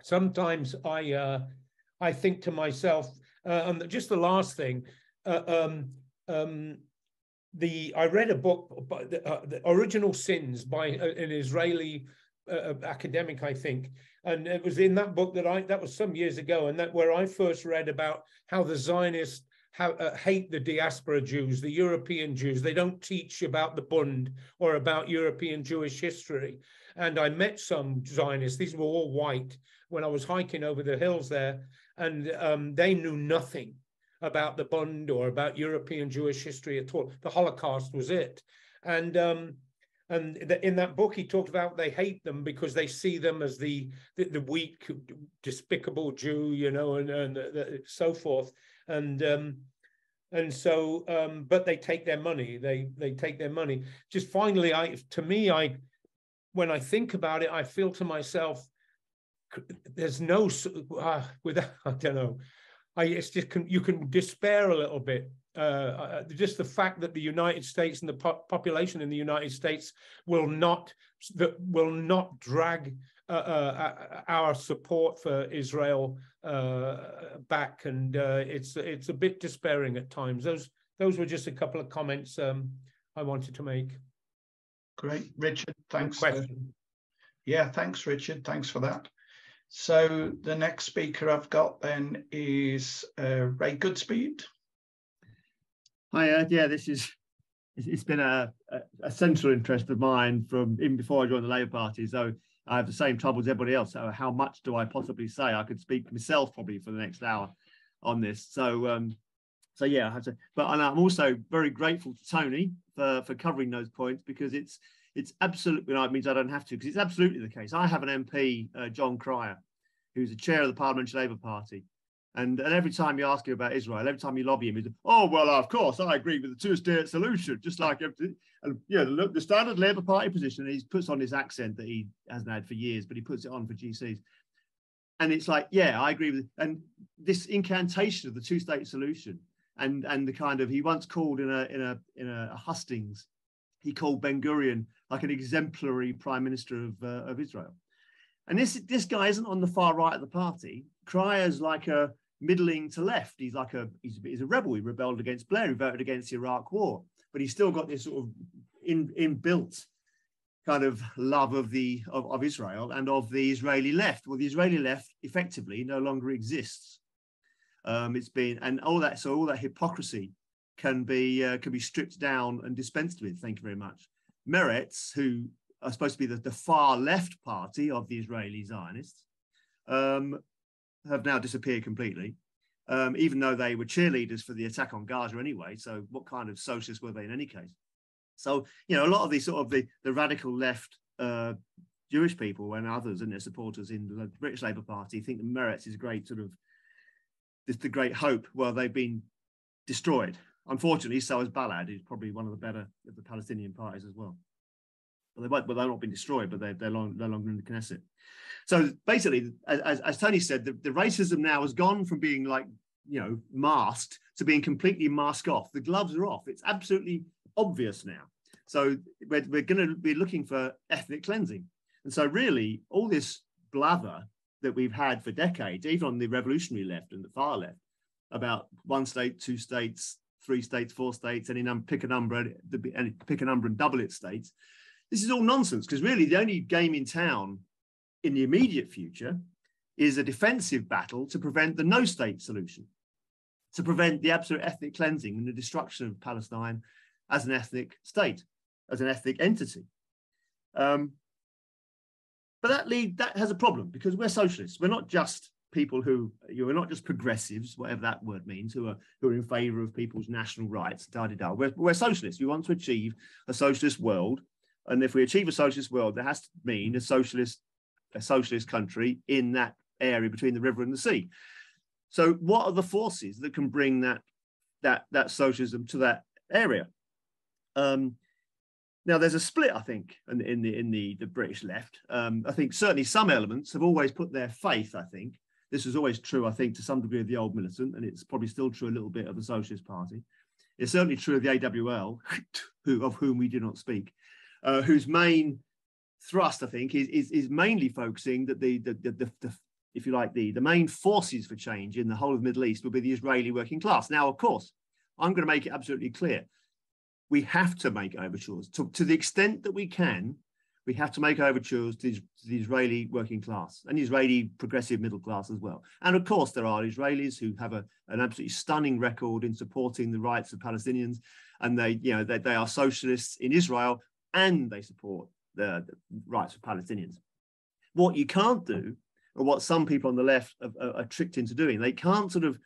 sometimes I think to myself, and just the last thing, I read a book by the Original Sins by an Israeli academic, I think, and it was in that book that was some years ago, and that where I first read about how the Zionists hate the diaspora Jews, the European Jews. They don't teach about the Bund or about European Jewish history. And I met some Zionists, these were all white, when I was hiking over the hills there, and they knew nothing about the Bund or about European Jewish history at all. The Holocaust was it. And in that book, he talked about they hate them because they see them as the weak, despicable Jew, you know, and so forth. And so, but they take their money. They take their money. Just finally, when I think about it, I feel to myself, there's no without, I don't know. It's just you can despair a little bit. Just the fact that the United States and the population in the United States will not drag our support for Israel back, and it's a bit despairing at times. Those were just a couple of comments I wanted to make. Great, Richard. Thanks. Thanks, Richard. Thanks for that. So the next speaker I've got then is Ray Goodspeed. Hi, yeah, it's been a central interest of mine from even before I joined the Labour Party. So I have the same trouble as everybody else. So how much do I possibly say? I could speak myself probably for the next hour on this. So yeah, I have to. And I'm also very grateful to Tony for covering those points, because it's absolutely, it means I don't have to, because it's absolutely the case. I have an MP, John Cryer, who's the chair of the Parliamentary Labour Party. And every time you ask him about Israel, every time you lobby him, he's, oh, well, of course, I agree with the two-state solution, just like everything. And, you know, the standard Labour Party position, he puts on this accent that he hasn't had for years, but he puts it on for GCs. And it's like, yeah, I agree with it. And this incantation of the two-state solution, and the kind of, he once called in a hustings, he called Ben Gurion like an exemplary prime minister of Israel. And this guy isn't on the far right of the party. Cryer's like a middling to left. He's a rebel. He rebelled against Blair. He voted against the Iraq War, but he's still got this sort of inbuilt kind of love of Israel and of the Israeli left. Well, the Israeli left effectively no longer exists. It's been, and all that hypocrisy can be stripped down and dispensed with. Thank you very much. Meretz, who are supposed to be the far left party of the Israeli Zionists, have now disappeared completely, even though they were cheerleaders for the attack on Gaza anyway. So what kind of socialists were they in any case? So, you know, a lot of these sort of the radical left Jewish people and others and their supporters in the British Labour Party think that Meretz is great sort of, the great hope. Well, they've been destroyed. Unfortunately, so is Balad, who's probably one of the better of the Palestinian parties as well. They've not been destroyed, but they're no longer in the Knesset. So basically, as Tony said, the racism now has gone from being like, you know, masked to being completely masked off. The gloves are off. It's absolutely obvious now. So we're going to be looking for ethnic cleansing. And so really, all this blather that we've had for decades, even on the revolutionary left and the far left, about one state, two states, three states, four states, pick a number and double its states. This is all nonsense, because really the only game in town in the immediate future is a defensive battle to prevent the no-state solution, to prevent the absolute ethnic cleansing and the destruction of Palestine as an ethnic state, as an ethnic entity. But that has a problem, because we're socialists. We're not just people we're not just progressives, whatever that word means, who are in favour of people's national rights. We're socialists. We want to achieve a socialist world. And if we achieve a socialist world, that has to mean a socialist country in that area between the river and the sea. So what are the forces that can bring that socialism to that area? Now there's a split, I think, in the British left. I think certainly some elements have always put their faith, I think. This was always true, I think, to some degree of the old militant, and it's probably still true a little bit of the Socialist Party. It's certainly true of the AWL, of whom we do not speak. Whose main thrust, I think, is mainly focusing that if you like, the main forces for change in the whole of the Middle East will be the Israeli working class. Now, of course, I'm going to make it absolutely clear. we have to make overtures to the extent that we can. We have to make overtures to the Israeli working class and the Israeli progressive middle class as well. And of course, there are Israelis who have an absolutely stunning record in supporting the rights of Palestinians, and they are socialists in Israel and they support the rights of Palestinians. What you can't do, or what some people on the left are tricked into doing, they can't sort of,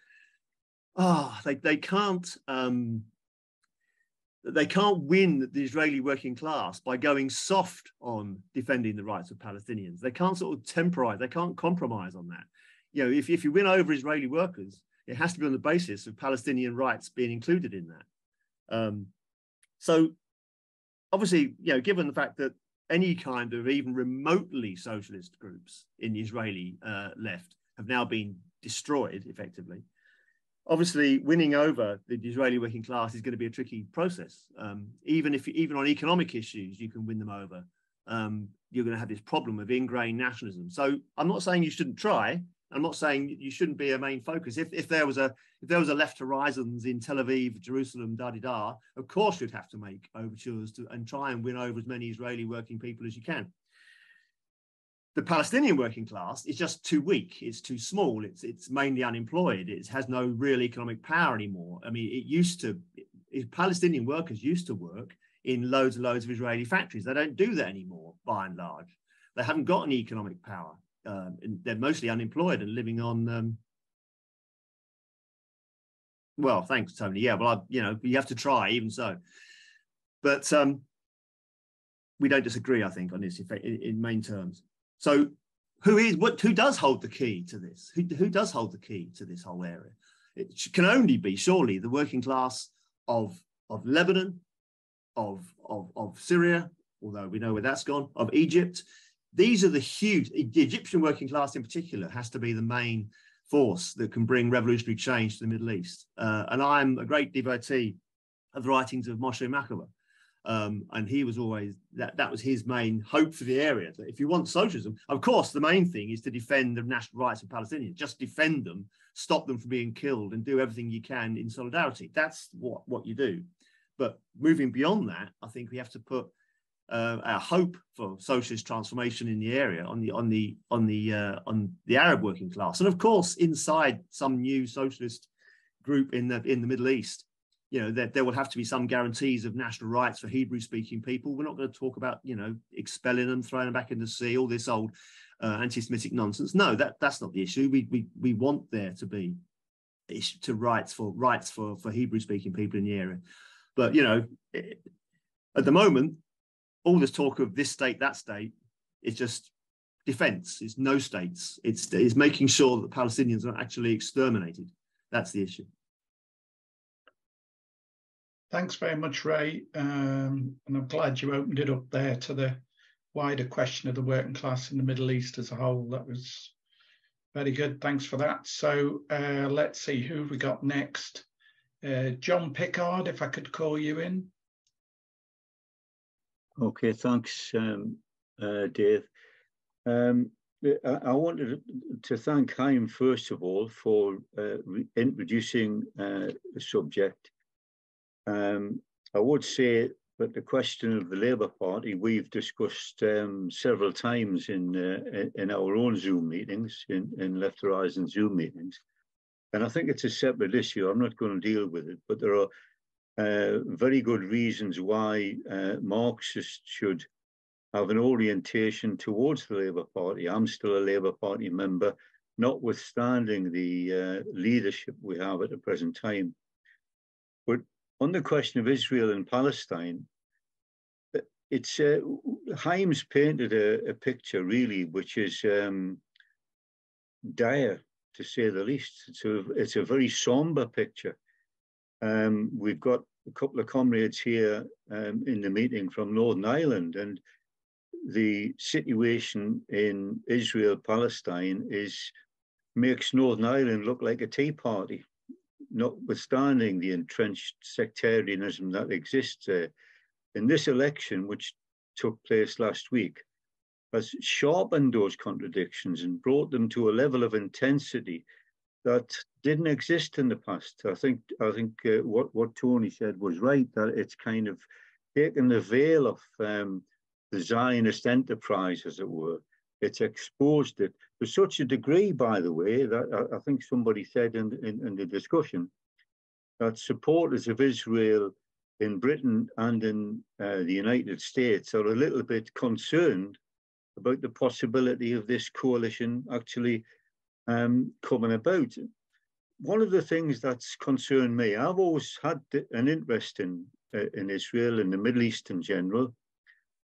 they can't win the Israeli working class by going soft on defending the rights of Palestinians. They can't sort of temporize, they can't compromise on that. If you win over Israeli workers, it has to be on the basis of Palestinian rights being included in that. So obviously, given the fact that any kind of even remotely socialist groups in the Israeli left have now been destroyed effectively, obviously, winning over the Israeli working class is going to be a tricky process. Even on economic issues, you can win them over. You're going to have this problem of ingrained nationalism. So I'm not saying you shouldn't try. I'm not saying you shouldn't be a main focus. If there was a left horizons in Tel Aviv, Jerusalem, of course you'd have to make overtures and try and win over as many Israeli working people as you can. The Palestinian working class is just too weak. It's too small. It's mainly unemployed. It has no real economic power anymore. I mean, Palestinian workers used to work in loads and loads of Israeli factories. They don't do that anymore, by and large. They haven't got any economic power. And they're mostly unemployed and living on. Well, thanks, Tony. Yeah, well, you have to try, even so. But we don't disagree, I think, on this in main terms. So who does hold the key to this? Who does hold the key to this whole area? It can only be surely the working class of Lebanon, of Syria, although we know where that's gone, of Egypt. These are the Egyptian working class in particular has to be the main force that can bring revolutionary change to the Middle East. And I'm a great devotee of the writings of Moshe Machava. And he was always, that was his main hope for the area. That if you want socialism, of course, the main thing is to defend the national rights of Palestinians. Just defend them, stop them from being killed, and do everything you can in solidarity. That's what you do. But moving beyond that, I think we have to put our hope for socialist transformation in the area on the Arab working class, and of course inside some new socialist group in the Middle East. There will have to be some guarantees of national rights for Hebrew-speaking people. We're not going to talk about, expelling them, throwing them back in the sea, all this old anti-Semitic nonsense. No, that's not the issue. We want there to be rights for Hebrew-speaking people in the area. But at the moment, all this talk of this state, that state, is just defense. It's no states. It's making sure that the Palestinians are actually exterminated. That's the issue. Thanks very much, Ray. And I'm glad you opened it up there to the wider question of the working class in the Middle East as a whole. That was very good. Thanks for that. So let's see who we got next. John Pickard, if I could call you in. Okay, thanks, Dave. I wanted to thank Haim, first of all, for introducing the subject. I would say that the question of the Labour Party we've discussed several times in our own Zoom meetings, in Left Horizon Zoom meetings. And I think it's a separate issue. I'm not going to deal with it, but there are very good reasons why Marxists should have an orientation towards the Labour Party. I'm still a Labour Party member, notwithstanding the leadership we have at the present time. But on the question of Israel and Palestine, it's Haim's painted a picture really which is dire, to say the least. It's a very somber picture. We've got a couple of comrades here in the meeting from Northern Ireland, and the situation in Israel-Palestine makes Northern Ireland look like a tea party, notwithstanding the entrenched sectarianism that exists there. In this election, which took place last week, has sharpened those contradictions and brought them to a level of intensity that didn't exist in the past. I think what Tony said was right, that it's kind of taken the veil off the Zionist enterprise, as it were. It's exposed it to such a degree, by the way, that I think somebody said in the discussion that supporters of Israel in Britain and in the United States are a little bit concerned about the possibility of this coalition actually coming about. One of the things that's concerned me, I've always had an interest in Israel and the Middle East in general.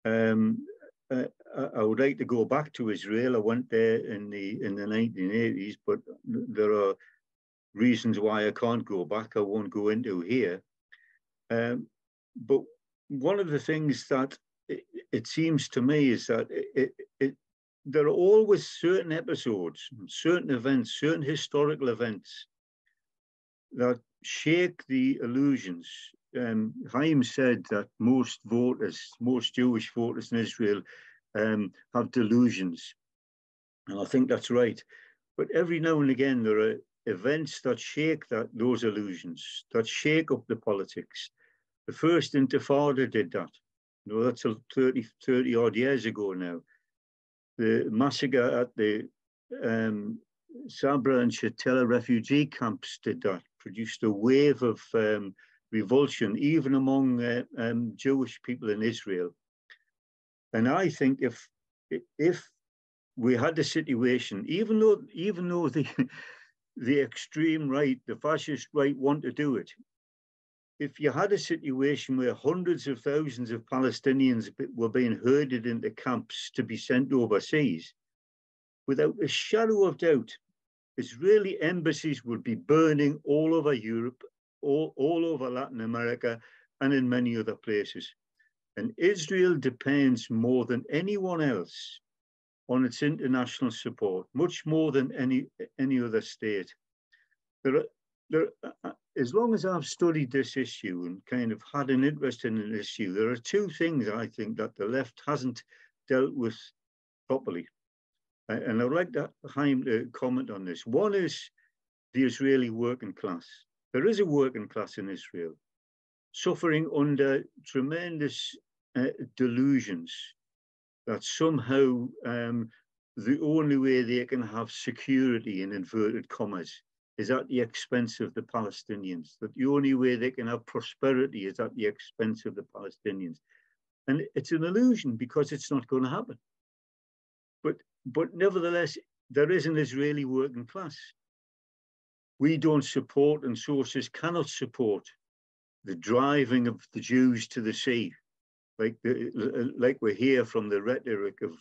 I would like to go back to Israel. I went there in the 1980s, but there are reasons why I can't go back. I won't go into here. But one of the things that it seems to me is that there are always certain episodes, certain events, certain historical events that shake the illusions. Haim said that most Jewish voters in Israel have delusions. And I think that's right. But every now and again, there are events that shake those illusions, that shake up the politics. The first Intifada did that. You know, that's 30 odd years ago now. The massacre at the Sabra and Shatila refugee camps did that, produced a wave of revulsion, even among Jewish people in Israel. And I think if we had the situation, even though the extreme right, the fascist right, want to do it, if you had a situation where hundreds of thousands of Palestinians were being herded into camps to be sent overseas, without a shadow of doubt, Israeli embassies would be burning all over Europe, all over Latin America, and in many other places. And Israel depends more than anyone else on its international support, much more than any other state. As long as I've studied this issue and kind of had an interest in an issue, there are two things I think that the left hasn't dealt with properly. And I'd like Haim to comment on this. One is the Israeli working class. There is a working class in Israel suffering under tremendous delusions that somehow the only way they can have security, in inverted commas, is at the expense of the Palestinians, that the only way they can have prosperity is at the expense of the Palestinians. And it's an illusion because it's not going to happen. But nevertheless, there is an Israeli working class. We don't support, and sources cannot support, the driving of the Jews to the sea, like we hear from the rhetoric of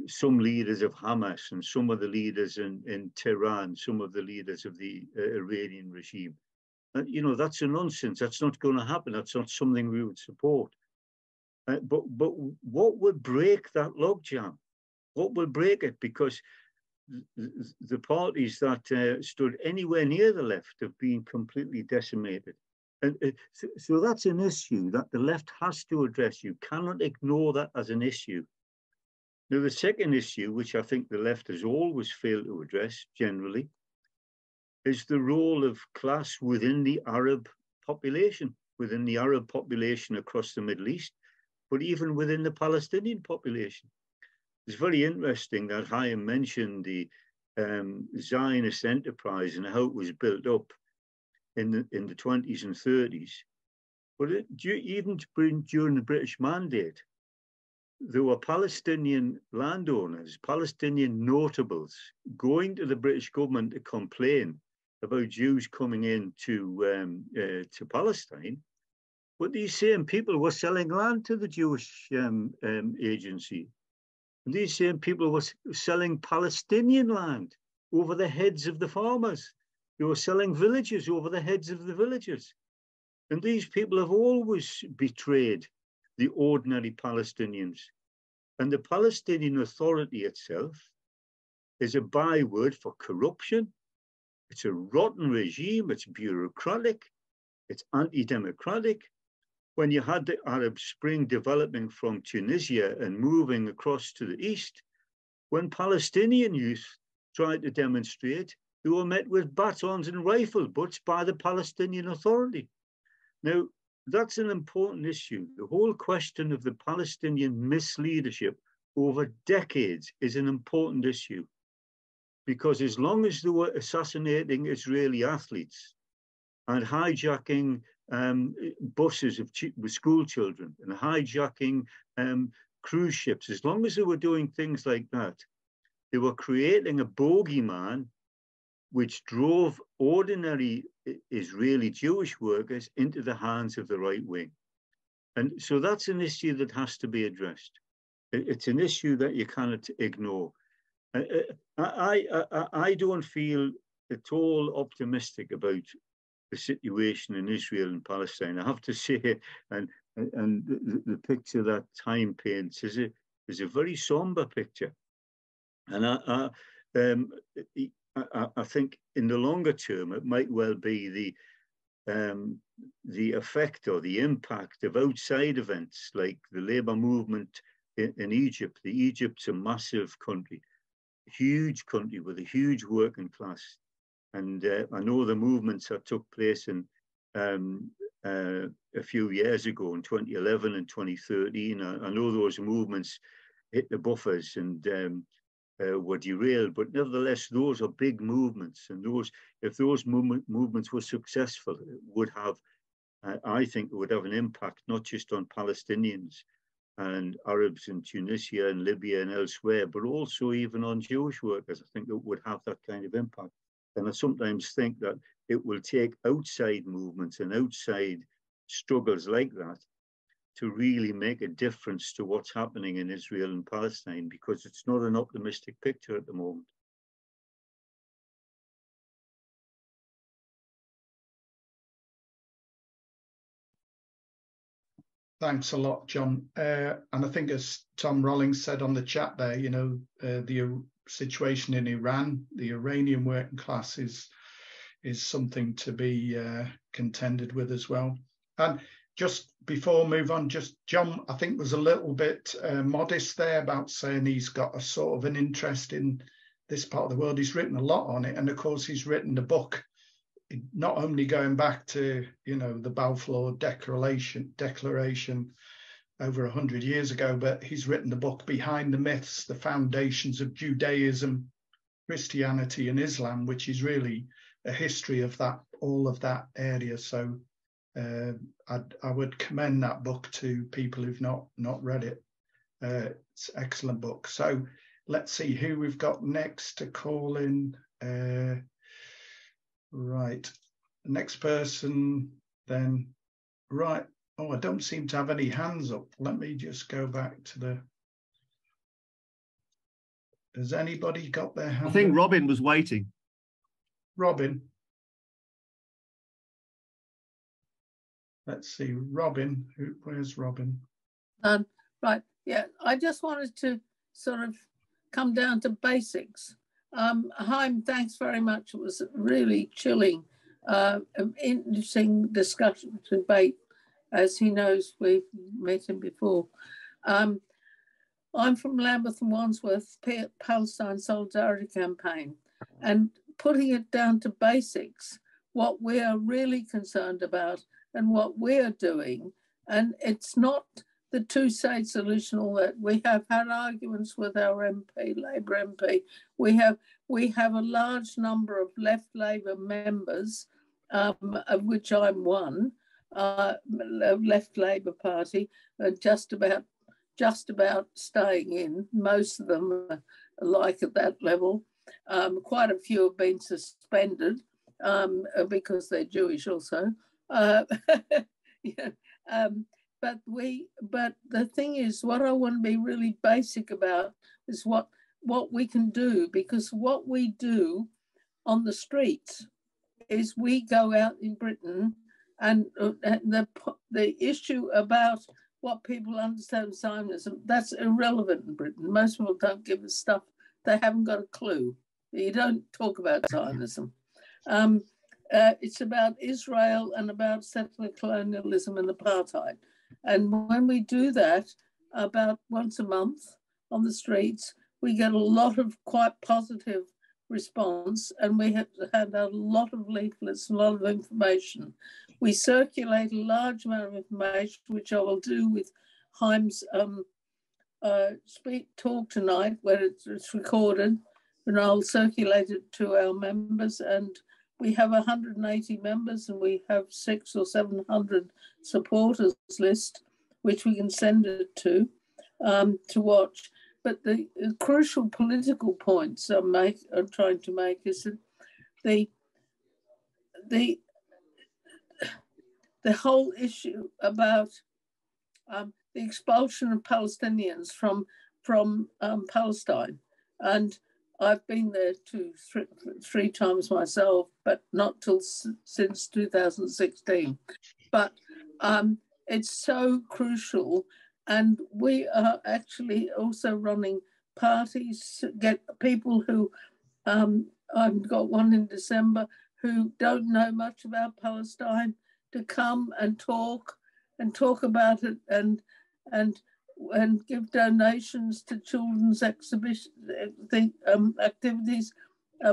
some leaders of Hamas and some of the leaders in Tehran, some of the leaders of the Iranian regime. And, you know, that's a nonsense. That's not going to happen. That's not something we would support. But what would break that logjam? What will break it? Because the parties that stood anywhere near the left have been completely decimated. And so that's an issue that the left has to address. You cannot ignore that as an issue. Now, the second issue, which I think the left has always failed to address generally, is the role of class within the Arab population across the Middle East, but even within the Palestinian population. It's very interesting that Haim mentioned the Zionist enterprise and how it was built up in the 20s and 30s. But even during the British Mandate, there were Palestinian landowners, Palestinian notables, going to the British government to complain about Jews coming in to Palestine. But these same people were selling land to the Jewish agency. And these same people were selling Palestinian land over the heads of the farmers. They were selling villages over the heads of the villagers. And these people have always betrayed the ordinary Palestinians. And the Palestinian Authority itself is a byword for corruption. It's a rotten regime. It's bureaucratic. It's anti-democratic. When you had the Arab Spring developing from Tunisia and moving across to the east, when Palestinian youth tried to demonstrate, They were met with batons and rifle butts by the Palestinian Authority. Now, that's an important issue. The whole question of the Palestinian misleadership over decades is an important issue, because as long as they were assassinating Israeli athletes and hijacking buses with school children and hijacking cruise ships, as long as they were doing things like that, they were creating a bogeyman which drove ordinary Israeli Jewish workers into the hands of the right wing. And so that's an issue that has to be addressed. It's an issue that you cannot ignore. I don't feel at all optimistic about the situation in Israel and Palestine. I have to say, and the picture that Haim paints is a very somber picture. And I think in the longer term, it might well be the effect or the impact of outside events like the labor movement in Egypt. Egypt's a massive country, huge country with a huge working class. And I know the movements that took place in a few years ago in 2011 and 2013. I know those movements hit the buffers and were derailed, but nevertheless, those are big movements. And if those movements were successful, it would have, I think it would have an impact, not just on Palestinians and Arabs in Tunisia and Libya and elsewhere, but also even on Jewish workers. I think it would have that kind of impact. And I sometimes think that it will take outside movements and outside struggles like that to really make a difference to what's happening in Israel and Palestine, because it's not an optimistic picture at the moment. Thanks a lot, John. And I think as Tom Rollins said on the chat there, you know, the situation in Iran, the Iranian working class is something to be contended with as well. And just before I move on, just John, I think was a little bit modest there about saying he's got a sort of an interest in this part of the world. He's written a lot on it. And of course, he's written a book, not only going back to, you know, the Balfour Declaration over 100 years ago, but he's written the book Behind the Myths, the Foundations of Judaism, Christianity and Islam, which is really a history of that, all of that area. So I would commend that book to people who've not read it. It's an excellent book. So let's see who we've got next to call in. Right, the next person then. Right. Oh, I don't seem to have any hands up. Let me just go back to the. Has anybody got their hand? I think up? Robin was waiting. Robin. Let's see, Robin. Where's Robin? Right. Yeah, I just wanted to sort of come down to basics. Haim, thanks very much. It was really chilling, interesting discussion, debate. As he knows, we've met him before. I'm from Lambeth and Wandsworth, Palestine Solidarity Campaign, and putting it down to basics, what we are really concerned about and what we're doing. And it's not the two-state solution, all that. We have had arguments with our MP, Labour MP. We have a large number of left Labour members, of which I'm one, left Labour Party, just about staying in. Most of them are like at that level. Quite a few have been suspended because they're Jewish also. Yeah. But the thing is, what I want to be really basic about is what we can do, because what we do on the streets is we go out in Britain and the issue about what people understand Zionism, that's irrelevant in Britain. Most people don't give a stuff. They haven't got a clue. You don't talk about Zionism. It's about Israel and about settler colonialism and apartheid. And when we do that about once a month on the streets, we get a lot of quite positive response, and we have had a lot of leaflets, a lot of information. We circulate a large amount of information, which I will do with Haim's talk tonight, where it's recorded, and I'll circulate it to our members. And we have 180 members, and we have 600 or 700 supporters list, which we can send it to watch. But the crucial political points I'm trying to make is that the whole issue about the expulsion of Palestinians from Palestine, and I've been there three times myself, but not since 2016. But it's so crucial, and we are actually also running parties to get people who I've got one in December who don't know much about Palestine to come and talk about it and give donations to children's exhibition activities,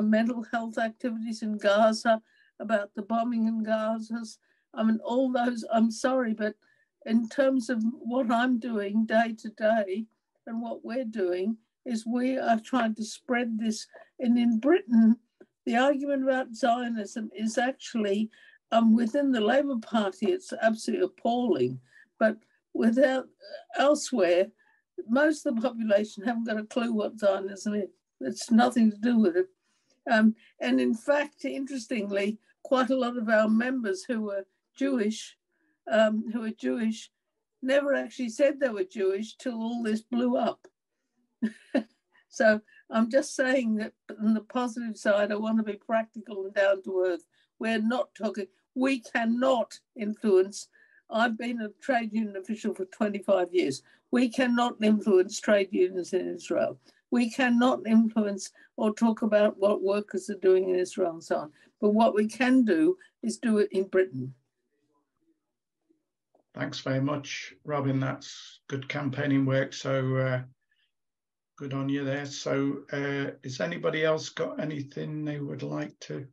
mental health activities in Gaza, about the bombing in Gaza. I mean, all those, I'm sorry, but in terms of what I'm doing day to day and what we're doing is we are trying to spread this. And in Britain, the argument about Zionism is actually within the Labour Party, it's absolutely appalling. But without elsewhere, most of the population haven't got a clue what Zionism is. It's nothing to do with it. And in fact, interestingly, quite a lot of our members who were Jewish, never actually said they were Jewish till all this blew up. So I'm just saying that on the positive side, I want to be practical and down to earth. We're not talking, we cannot influence. I've been a trade union official for 25 years. We cannot influence trade unions in Israel. We cannot influence or talk about what workers are doing in Israel and so on. But what we can do is do it in Britain. Thanks very much, Robin. That's good campaigning work. So good on you there. So has anybody else got anything they would like to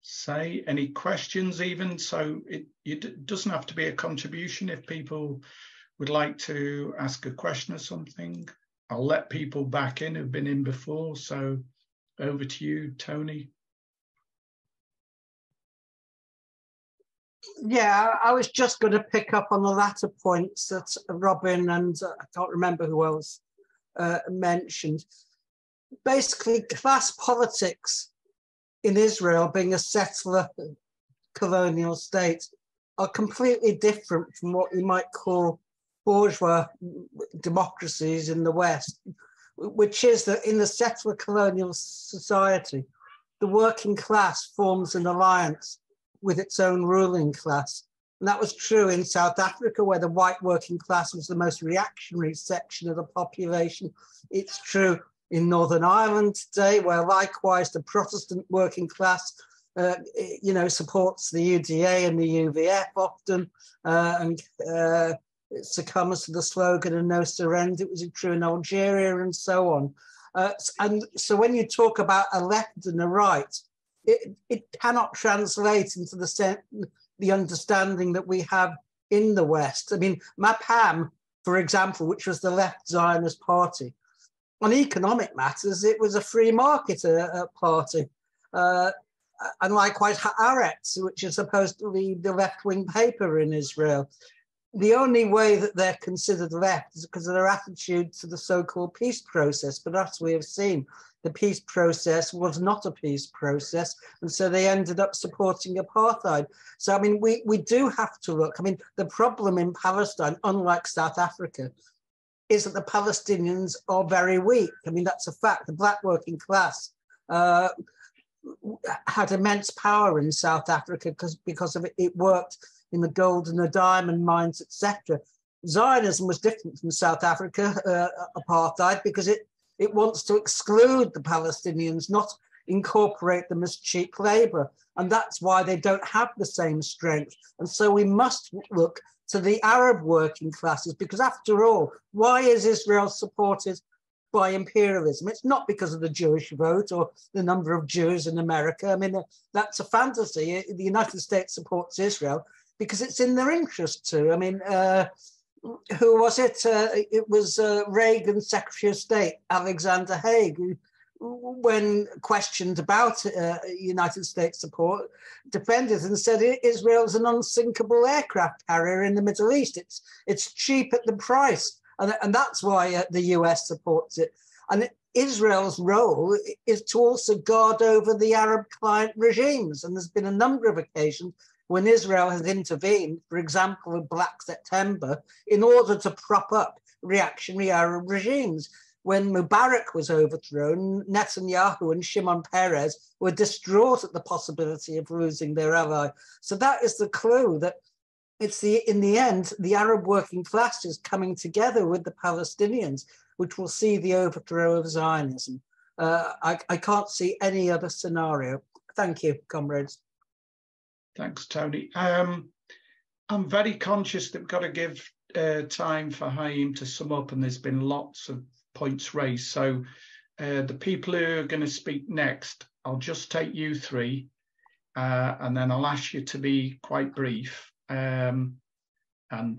say? Any questions even? So it doesn't have to be a contribution. If people would like to ask a question or something, I'll let people back in who've been in before. So over to you, Tony. Yeah, I was just going to pick up on the latter points that Robin and I can't remember who else mentioned. Basically, class politics in Israel, being a settler colonial state, are completely different from what you might call bourgeois democracies in the West, which is that in the settler colonial society, the working class forms an alliance with its own ruling class. And that was true in South Africa, where the white working class was the most reactionary section of the population. It's true in Northern Ireland today, where likewise the Protestant working class supports the UDA and the UVF often, and succumbs to the slogan of no surrender. It was true in Algeria and so on. And so when you talk about a left and a right, it cannot translate into the understanding that we have in the West. I mean, MAPAM, for example, which was the left Zionist party, on economic matters, it was a free market party. And likewise, Haaretz, which is supposedly the left-wing paper in Israel. The only way that they're considered left is because of their attitude to the so-called peace process. But as we have seen, the peace process was not a peace process. And so they ended up supporting apartheid. So, I mean, we do have to look. I mean, the problem in Palestine, unlike South Africa, is that the Palestinians are very weak. I mean, that's a fact. The black working class had immense power in South Africa because of it worked in the gold and the diamond mines, etc. Zionism was different from South Africa apartheid because it wants to exclude the Palestinians, not incorporate them as cheap labor. And that's why they don't have the same strength. And so we must look to the Arab working classes, because after all, why is Israel supported by imperialism. It's not because of the Jewish vote or the number of Jews in America. I mean, that's a fantasy. The United States supports Israel because it's in their interest to. I mean, who was it? It was Reagan's Secretary of State, Alexander Haig, who, when questioned about United States support, defended and said Israel's an unsinkable aircraft carrier in the Middle East. It's cheap at the price. And that's why the US supports it. And Israel's role is to also guard over the Arab client regimes. And there's been a number of occasions when Israel has intervened, for example, with Black September, in order to prop up reactionary Arab regimes. When Mubarak was overthrown, Netanyahu and Shimon Peres were distraught at the possibility of losing their ally. So that is the clue that in the end, the Arab working class is coming together with the Palestinians, which will see the overthrow of Zionism. I can't see any other scenario. Thank you, comrades. Thanks, Tony. I'm very conscious that we've got to give time for Haim to sum up, and there's been lots of points raised. So the people who are going to speak next, I'll just take you three, and then I'll ask you to be quite brief. And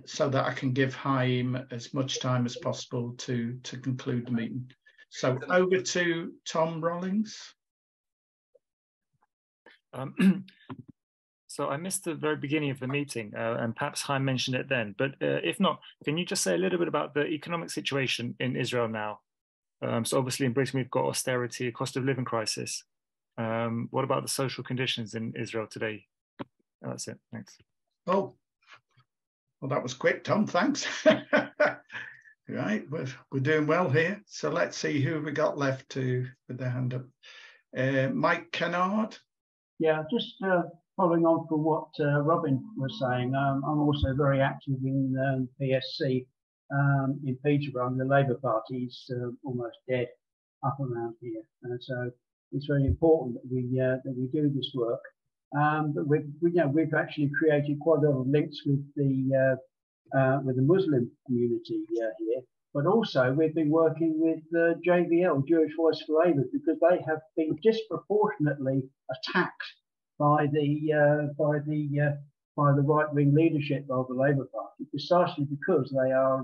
so that I can give Haim as much time as possible to conclude the meeting. So over to Tom Rollins. So I missed the very beginning of the meeting, and perhaps Haim mentioned it then, but if not, can you just say a little bit about the economic situation in Israel now? So obviously in Britain, we've got austerity, a cost of living crisis. What about the social conditions in Israel today? That's it, thanks. Oh, well, that was quick, Tom. Thanks. Right, we're doing well here. So let's see who we got left with their hand up. Mike Kennard. Yeah, just following on from what Robin was saying. I'm also very active in PSC in Peterborough. And the Labour Party's almost dead up around here, and so it's very important that we do this work. But we've actually created quite a lot of links with the Muslim community here, but also we've been working with JVL, Jewish Voice for Labour, because they have been disproportionately attacked by the right-wing leadership of the Labour Party, precisely because they are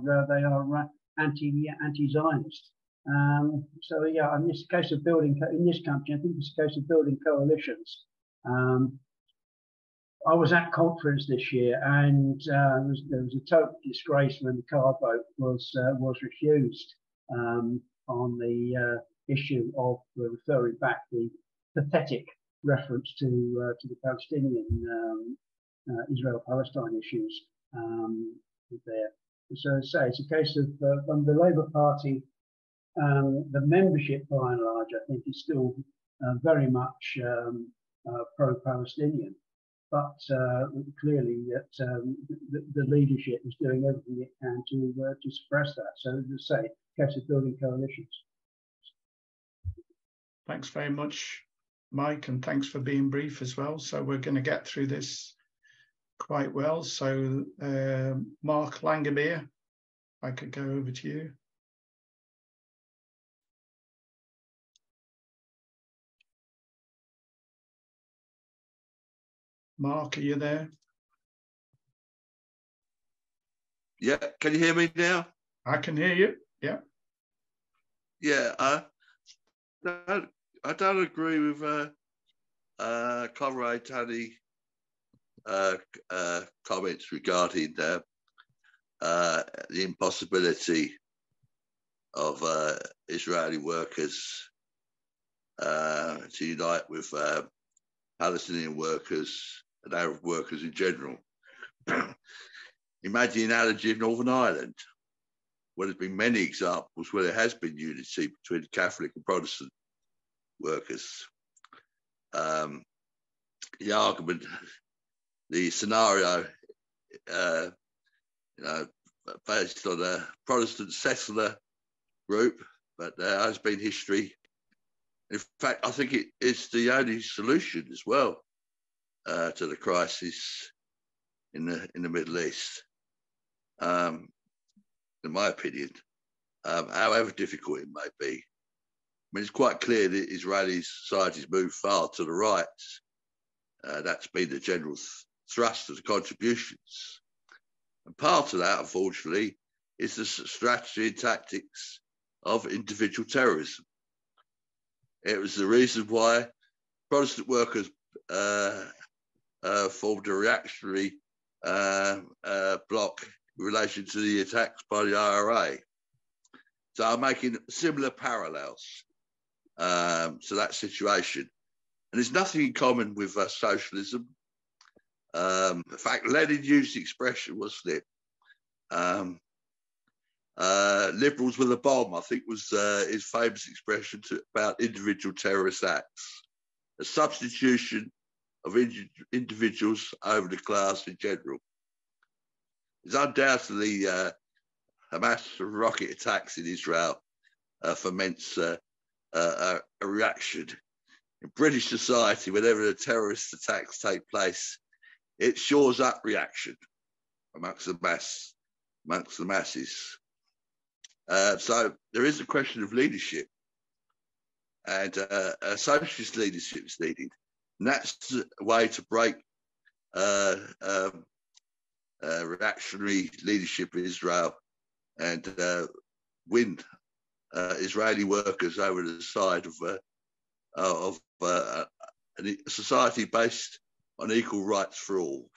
anti-Zionist. So yeah, in this case of building in this country, I think it's a case of building coalitions. I was at conference this year, and there was a total disgrace when the card vote was refused on the issue of referring back the pathetic reference to the Palestinian Israel-Palestine issues there. So as I say, it's a case of from the Labour Party, the membership by and large, I think, is still very much pro-Palestinian. But clearly that the leadership is doing everything it can to suppress that. So as I say, case of building coalitions. Thanks very much, Mike, and thanks for being brief as well. So we're going to get through this quite well. So Mark Langerbeer, I could go over to you. Mark, are you there? Yeah, can you hear me now? I can hear you, yeah. Yeah, I don't agree with Comrade Tony comments regarding the impossibility of Israeli workers to unite with Palestinian workers and Arab workers in general. Imagine an analogy of Northern Ireland, where there's been many examples where there has been unity between Catholic and Protestant workers. The argument, the scenario, based on a Protestant settler group, but there has been history. In fact, I think it is the only solution as well to the crisis in the Middle East, in my opinion. however difficult it may be. I mean, it's quite clear that Israeli society's moved far to the right. That's been the general thrust of the contributions. And part of that, unfortunately, is the strategy and tactics of individual terrorism. It was the reason why Protestant workers formed a reactionary bloc in relation to the attacks by the IRA. So I'm making similar parallels to that situation. And there's nothing in common with socialism. In fact, Lenin used the expression, wasn't it? Liberals with a bomb, I think, was his famous expression about individual terrorist acts. A substitution of individuals over the class in general. There's undoubtedly Hamas rocket attacks in Israel foments a reaction. In British society, whenever the terrorist attacks take place, it shores up reaction amongst the masses. So there is a question of leadership, and a socialist leadership is needed. And that's a way to break reactionary leadership in Israel and win Israeli workers over to the side of a society based on equal rights for all.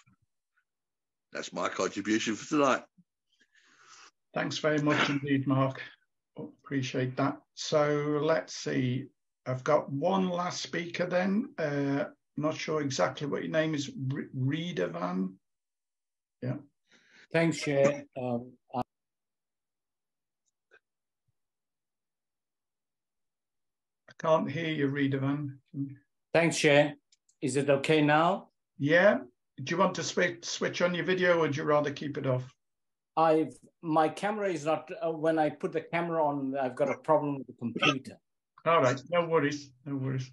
That's my contribution for tonight. Thanks very much indeed, Mark. Appreciate that. So let's see. I've got one last speaker then. Not sure exactly what your name is. Lieberman. Yeah. Thanks, Chair. I can't hear you, Lieberman. Thanks, Chair. Is it okay now? Yeah. Do you want to switch on your video, or would you rather keep it off? My camera is not, when I put the camera on, I've got a problem with the computer. All right, no worries, no worries.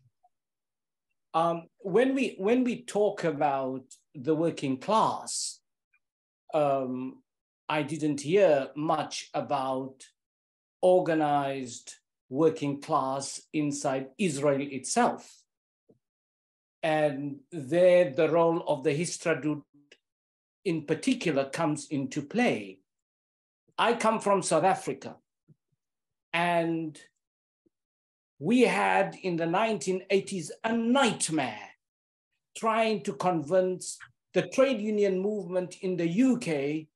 When we talk about the working class, I didn't hear much about organized working class inside Israel itself. And there the role of the Histadrut in particular comes into play. I come from South Africa, and we had in the 1980s a nightmare trying to convince the trade union movement in the UK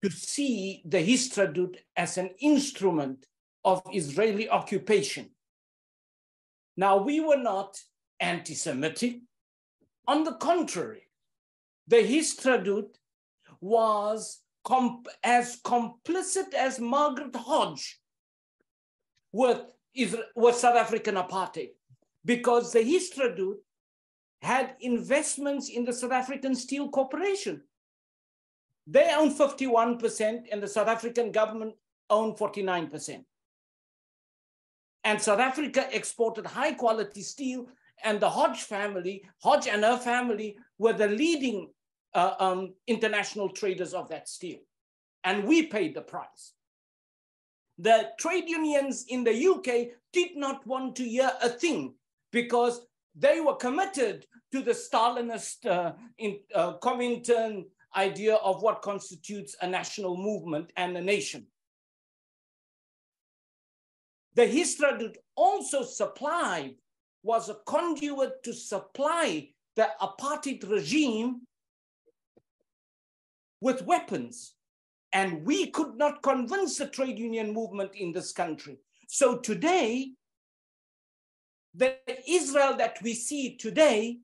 to see the Histadrut as an instrument of Israeli occupation. Now, we were not anti-Semitic. On the contrary, the Histadrut was as complicit as Margaret Hodge with South African apartheid, because the Histadrut had investments in the South African Steel Corporation. They owned 51% and the South African government owned 49%. And South Africa exported high quality steel, and the Hodge and her family were the leading international traders of that steel. And we paid the price. The trade unions in the UK did not want to hear a thing, because they were committed to the Stalinist Comintern idea of what constitutes a national movement and a nation. The Histadrut also was a conduit to supply the apartheid regime with weapons. And we could not convince the trade union movement in this country. So today, the Israel that we see today,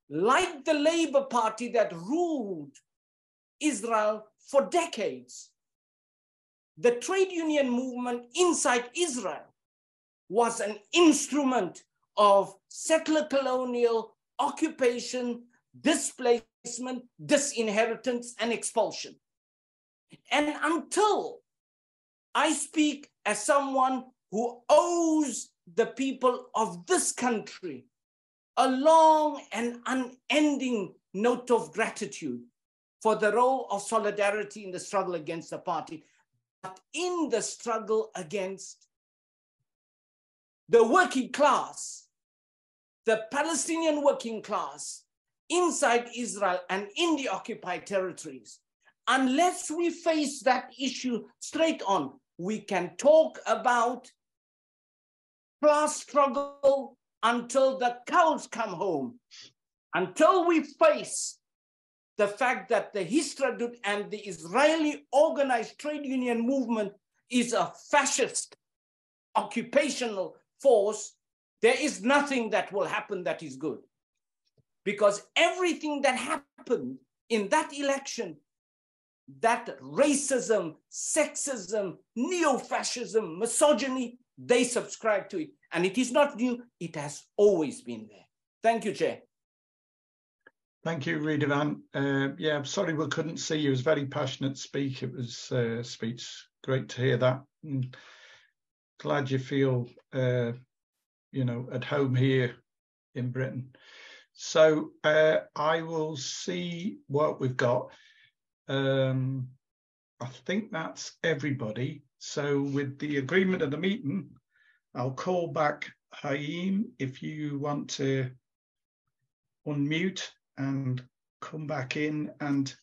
like the Labour Party that ruled Israel for decades, the trade union movement inside Israel was an instrument of settler colonial occupation, displacement, disinheritance, and expulsion. And until I speak as someone who owes the people of this country a long and unending note of gratitude for the role of solidarity in the struggle against apartheid, in the struggle against the working class, the Palestinian working class inside Israel and in the occupied territories, unless we face that issue straight on, we can talk about class struggle until the cows come home, until we face the fact that the Histadrut and the Israeli organized trade union movement is a fascist occupational force. There is nothing that will happen that is good. Because everything that happened in that election, that racism, sexism, neo-fascism, misogyny, they subscribe to it. And it is not new, it has always been there. Thank you, Chair. Thank you, Lieberman. Yeah, I'm sorry we couldn't see you. It was a very passionate speech. It was speech. Great to hear that. And glad you feel, you know, at home here in Britain. So I will see what we've got. I think that's everybody. So with the agreement of the meeting, I'll call back Haim if you want to unmute and come back in. And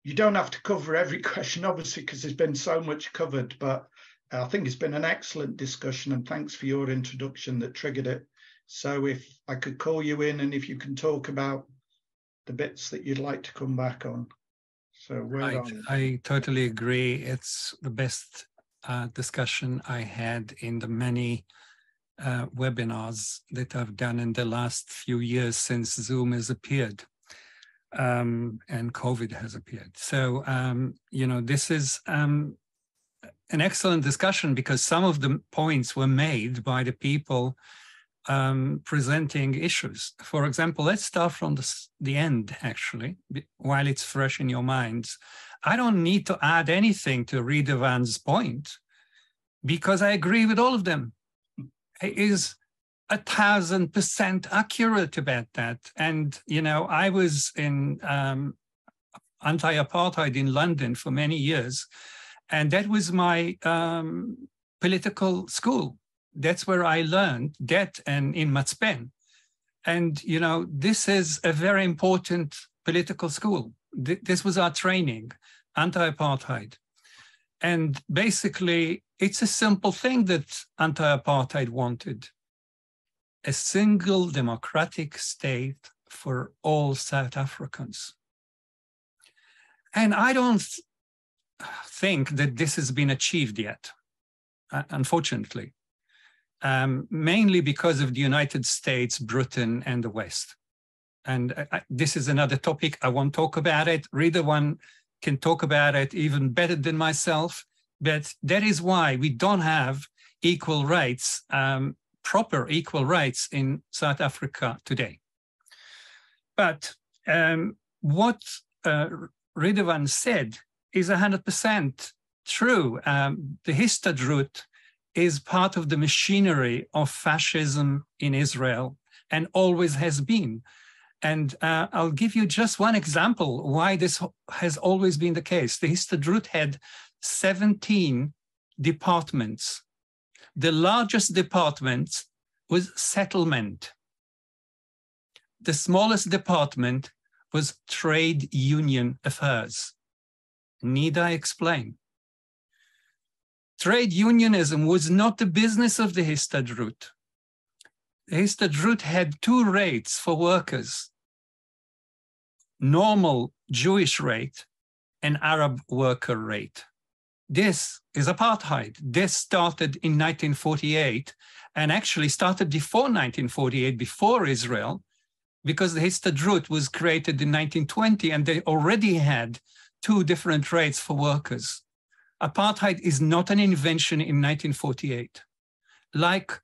you don't have to cover every question, obviously, because there's been so much covered, but I think it's been an excellent discussion, and thanks for your introduction that triggered it. So if I could call you in and if you can talk about the bits that you'd like to come back on. So I totally agree. It's the best discussion I had in the many webinars that I've done in the last few years since Zoom has appeared and COVID has appeared. So, you know, this is an excellent discussion because some of the points were made by the people presenting issues. For example, let's start from the end, actually, while it's fresh in your minds. I don't need to add anything to Lieberman's point because I agree with all of them. He is 1,000% accurate about that. And, you know, I was in anti-apartheid in London for many years, and that was my political school. That's where I learned that, and in Matzpen. And, you know, this is a very important political school. This was our training, anti-apartheid. And basically, it's a simple thing that anti-apartheid wanted. A single democratic state for all South Africans. And I don't think that this has been achieved yet, unfortunately. Mainly because of the United States, Britain, and the West. And this is another topic. I won't talk about it. Lieberman can talk about it even better than myself. But that is why we don't have equal rights, proper equal rights in South Africa today. But what Lieberman said is 100% true. The Histadrut is part of the machinery of fascism in Israel and always has been. And I'll give you just one example why this has always been the case. The Histadrut had 17 departments. The largest department was settlement. The smallest department was trade union affairs. Need I explain? Trade unionism was not the business of the Histadrut. The Histadrut had two rates for workers, normal Jewish rate and Arab worker rate. This is apartheid. This started in 1948 and actually started before 1948, before Israel, because the Histadrut was created in 1920 and they already had two different rates for workers. Apartheid is not an invention in 1948. Like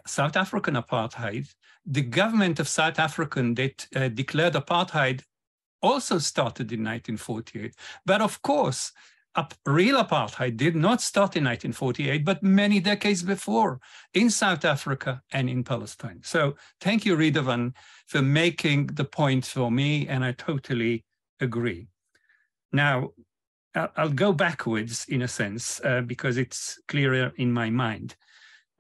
South African apartheid, the government of South Africa that declared apartheid also started in 1948. But of course, real apartheid did not start in 1948, but many decades before in South Africa and in Palestine. So thank you, Lieberman, for making the point for me, and I totally agree. Now, I'll go backwards in a sense because it's clearer in my mind.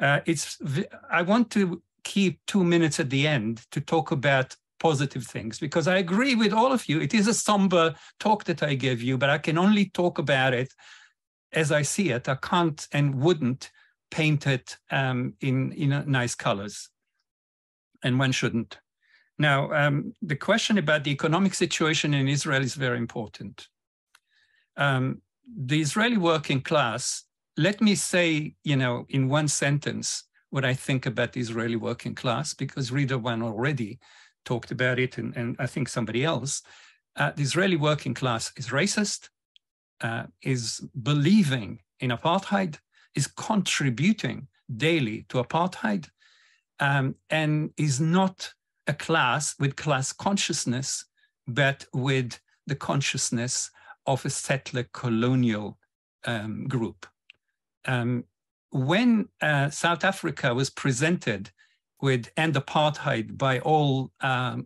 I want to keep 2 minutes at the end to talk about positive things, because I agree with all of you. It is a somber talk that I gave you, but I can only talk about it as I see it. I can't and wouldn't paint it in nice colors, and one shouldn't. Now, the question about the economic situation in Israel is very important. The Israeli working class, let me say, in one sentence, what I think about the Israeli working class, because reader one already talked about it, and I think somebody else. The Israeli working class is racist, is believing in apartheid, is contributing daily to apartheid, and is not a class with class consciousness, but with the consciousness of a settler colonial group. When South Africa was presented with end apartheid by all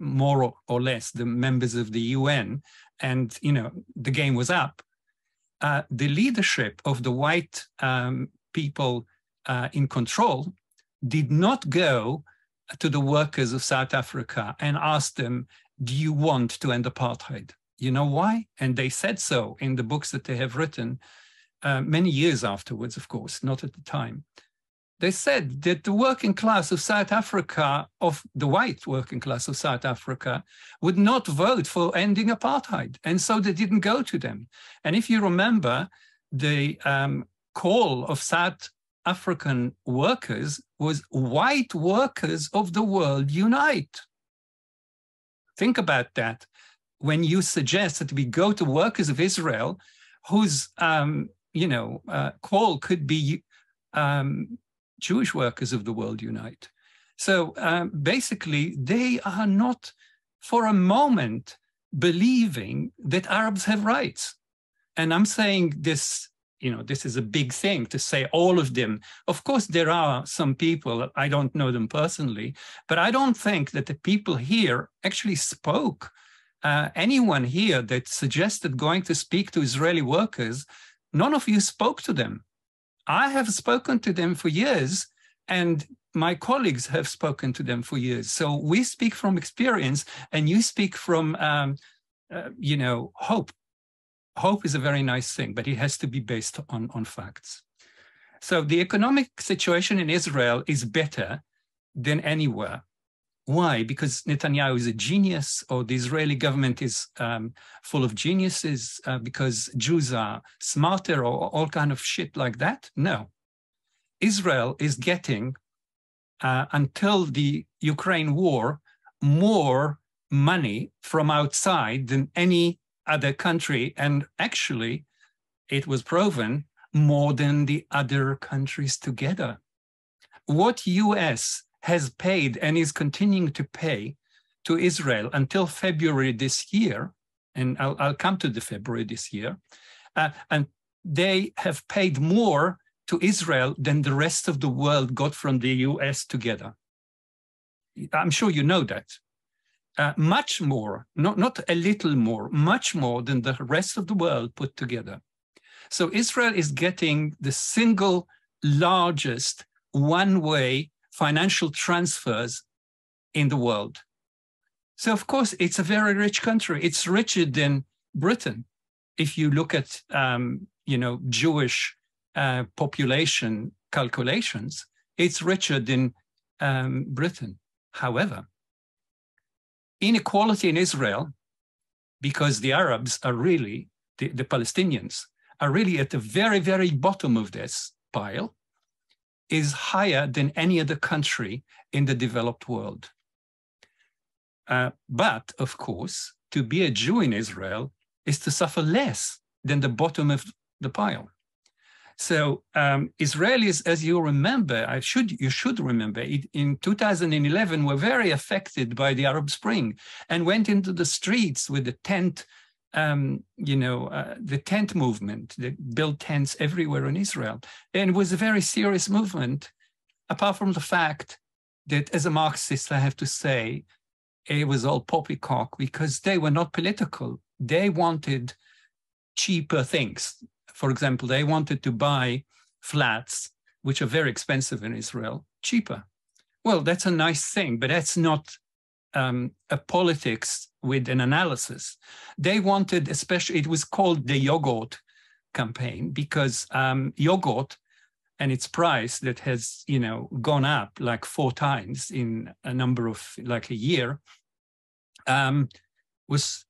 more or less the members of the UN, and the game was up, the leadership of the white people in control did not go to the workers of South Africa and ask them, do you want to end apartheid? You know why? And they said so in the books that they have written many years afterwards, of course, not at the time. They said that the working class of South Africa, of the white working class of South Africa, would not vote for ending apartheid. And so they didn't go to them. And if you remember, the call of South African workers was white workers of the world unite. Think about that. When you suggest that we go to workers of Israel, whose call could be Jewish workers of the world unite. So basically, they are not for a moment believing that Arabs have rights. And I'm saying this, this is a big thing to say all of them. Of course, there are some people, I don't know them personally, but I don't think that the people here actually spoke. Anyone here that suggested going to speak to Israeli workers, none of you spoke to them. I have spoken to them for years, and my colleagues have spoken to them for years. So we speak from experience, and you speak from, hope. Hope is a very nice thing, but it has to be based on facts. So the economic situation in Israel is better than anywhere. Why? Because Netanyahu is a genius, or the Israeli government is full of geniuses, because Jews are smarter, or all kind of shit like that? No. Israel is getting, until the Ukraine war, more money from outside than any other country. And actually, it was proven, more than the other countries together. What US has paid and is continuing to pay to Israel until February this year, and I'll come to the February this year, and they have paid more to Israel than the rest of the world got from the US together. I'm sure you know that. Much more, not a little more, much more than the rest of the world put together. So Israel is getting the single largest one-way financial transfers in the world. So of course, it's a very rich country. It's richer than Britain. If you look at, Jewish population calculations, it's richer than Britain. However, inequality in Israel, because the Arabs are really, the Palestinians are really at the very, very bottom of this pile, is higher than any other country in the developed world. But of course, to be a Jew in Israel is to suffer less than the bottom of the pile. So Israelis, as you remember, you should remember, in 2011 were very affected by the Arab Spring and went into the streets with the tent, the tent movement that built tents everywhere in Israel. And it was a very serious movement, apart from the fact that, as a Marxist, I have to say, it was all poppycock because they were not political. They wanted cheaper things. For example, they wanted to buy flats, which are very expensive in Israel, cheaper. Well, that's a nice thing, but that's not a politics with an analysis. They wanted, especially, it was called the yogurt campaign, because yogurt and its price that has, you know, gone up like 4 times in a number of, like a year, was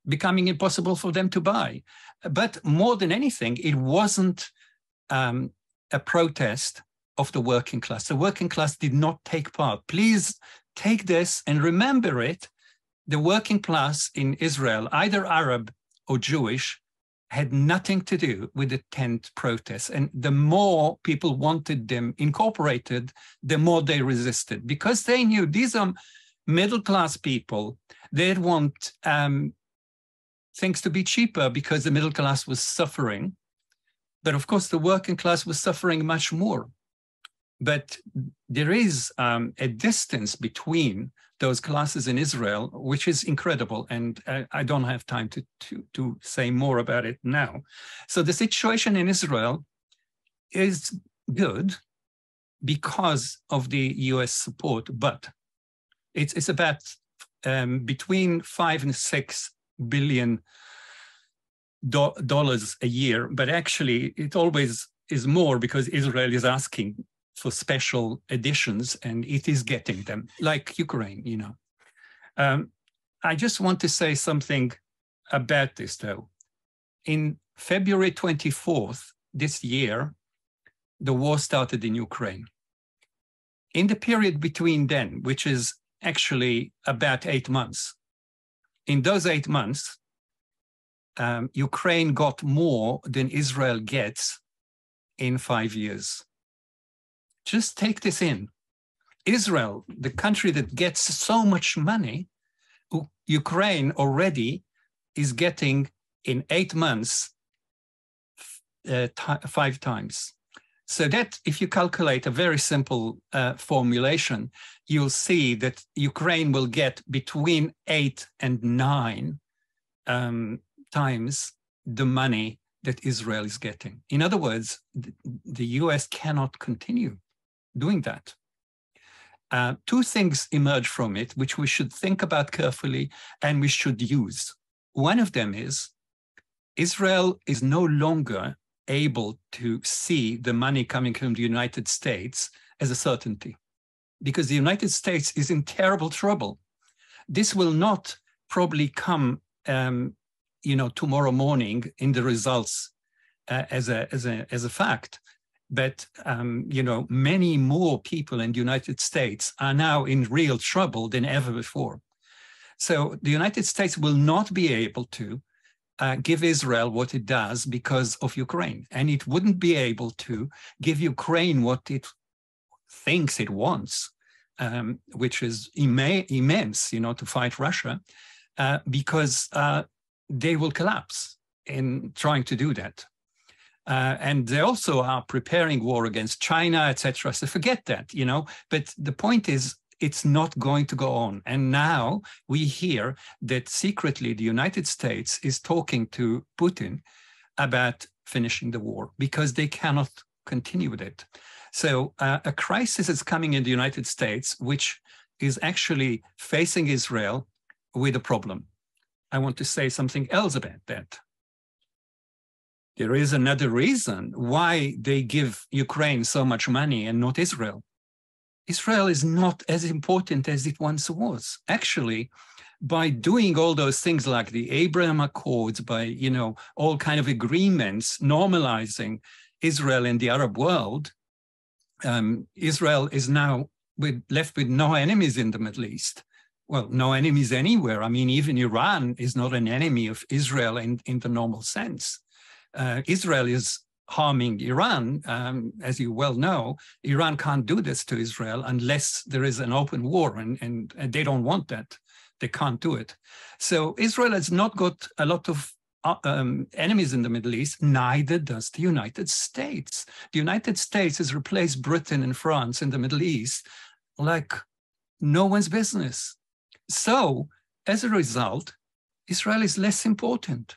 becoming impossible for them to buy. But more than anything, it wasn't a protest of the working class. The working class did not take part. Please take this and remember it. The working class in Israel, either Arab or Jewish, had nothing to do with the tent protests. And the more people wanted them incorporated, the more they resisted, because they knew these are middle-class people. They'd want things to be cheaper because the middle class was suffering. But of course, the working class was suffering much more. But there is a distance between those classes in Israel, which is incredible. And I don't have time to say more about it now. So the situation in Israel is good because of the US support, but it's about between $5 and $6 billion a year. But actually, it always is more because Israel is asking for special editions, and it is getting them, like Ukraine, you know. I just want to say something about this, though. In February 24th this year, the war started in Ukraine. In the period between then, which is actually about 8 months, in those 8 months, Ukraine got more than Israel gets in 5 years. Just take this in. Israel, the country that gets so much money, Ukraine already is getting in 8 months 5 times. So that, if you calculate a very simple formulation, you'll see that Ukraine will get between 8 and 9 times the money that Israel is getting. In other words, the US cannot continue doing that. 2 things emerge from it, which we should think about carefully and we should use. One of them is Israel is no longer able to see the money coming from the United States as a certainty, because the United States is in terrible trouble. This will not probably come, you know, tomorrow morning in the results as a fact. But, you know, many more people in the United States are now in real trouble than ever before. So the United States will not be able to give Israel what it does because of Ukraine. And it wouldn't be able to give Ukraine what it thinks it wants, which is immense, you know, to fight Russia, because they will collapse in trying to do that. And they also are preparing war against China, etc. So forget that, you know. But the point is, it's not going to go on. And now we hear that secretly the United States is talking to Putin about finishing the war because they cannot continue with it. So a crisis is coming in the United States, which is actually facing Israel with a problem. I want to say something else about that. There is another reason why they give Ukraine so much money and not Israel. Israel is not as important as it once was. Actually, by doing all those things like the Abraham Accords, by, you know, all kind of agreements normalizing Israel in the Arab world, Israel is now left with no enemies in the Middle East. Well, no enemies anywhere. I mean, even Iran is not an enemy of Israel in the normal sense. Israel is harming Iran. As you well know, Iran can't do this to Israel unless there is an open war, and they don't want that. They can't do it. So Israel has not got a lot of enemies in the Middle East, neither does the United States. The United States has replaced Britain and France in the Middle East like no one's business. So as a result, Israel is less important.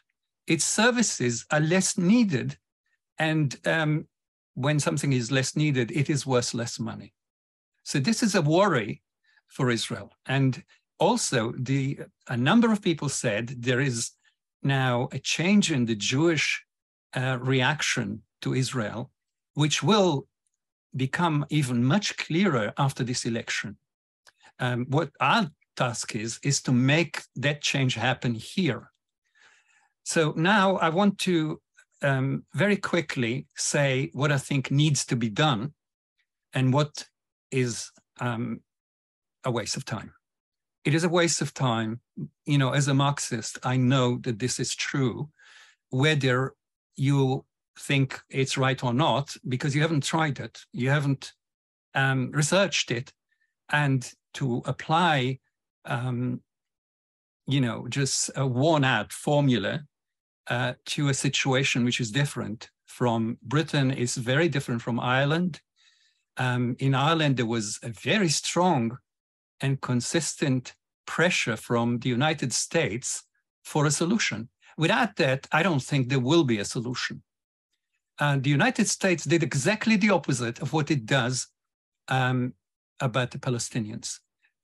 its services are less needed. And when something is less needed, it is worth less money. So this is a worry for Israel. And also, a number of people said there is now a change in the Jewish reaction to Israel, which will become even much clearer after this election. What our task is to make that change happen here. So now I want to very quickly say what I think needs to be done and what is a waste of time. It is a waste of time. You know, as a Marxist, I know that this is true, whether you think it's right or not, because you haven't tried it, you haven't researched it, and to apply, you know, just a worn-out formula to a situation which is different from Britain, is very different from Ireland. In Ireland, there was a very strong and consistent pressure from the United States for a solution. Without that, I don't think there will be a solution. The United States did exactly the opposite of what it does about the Palestinians.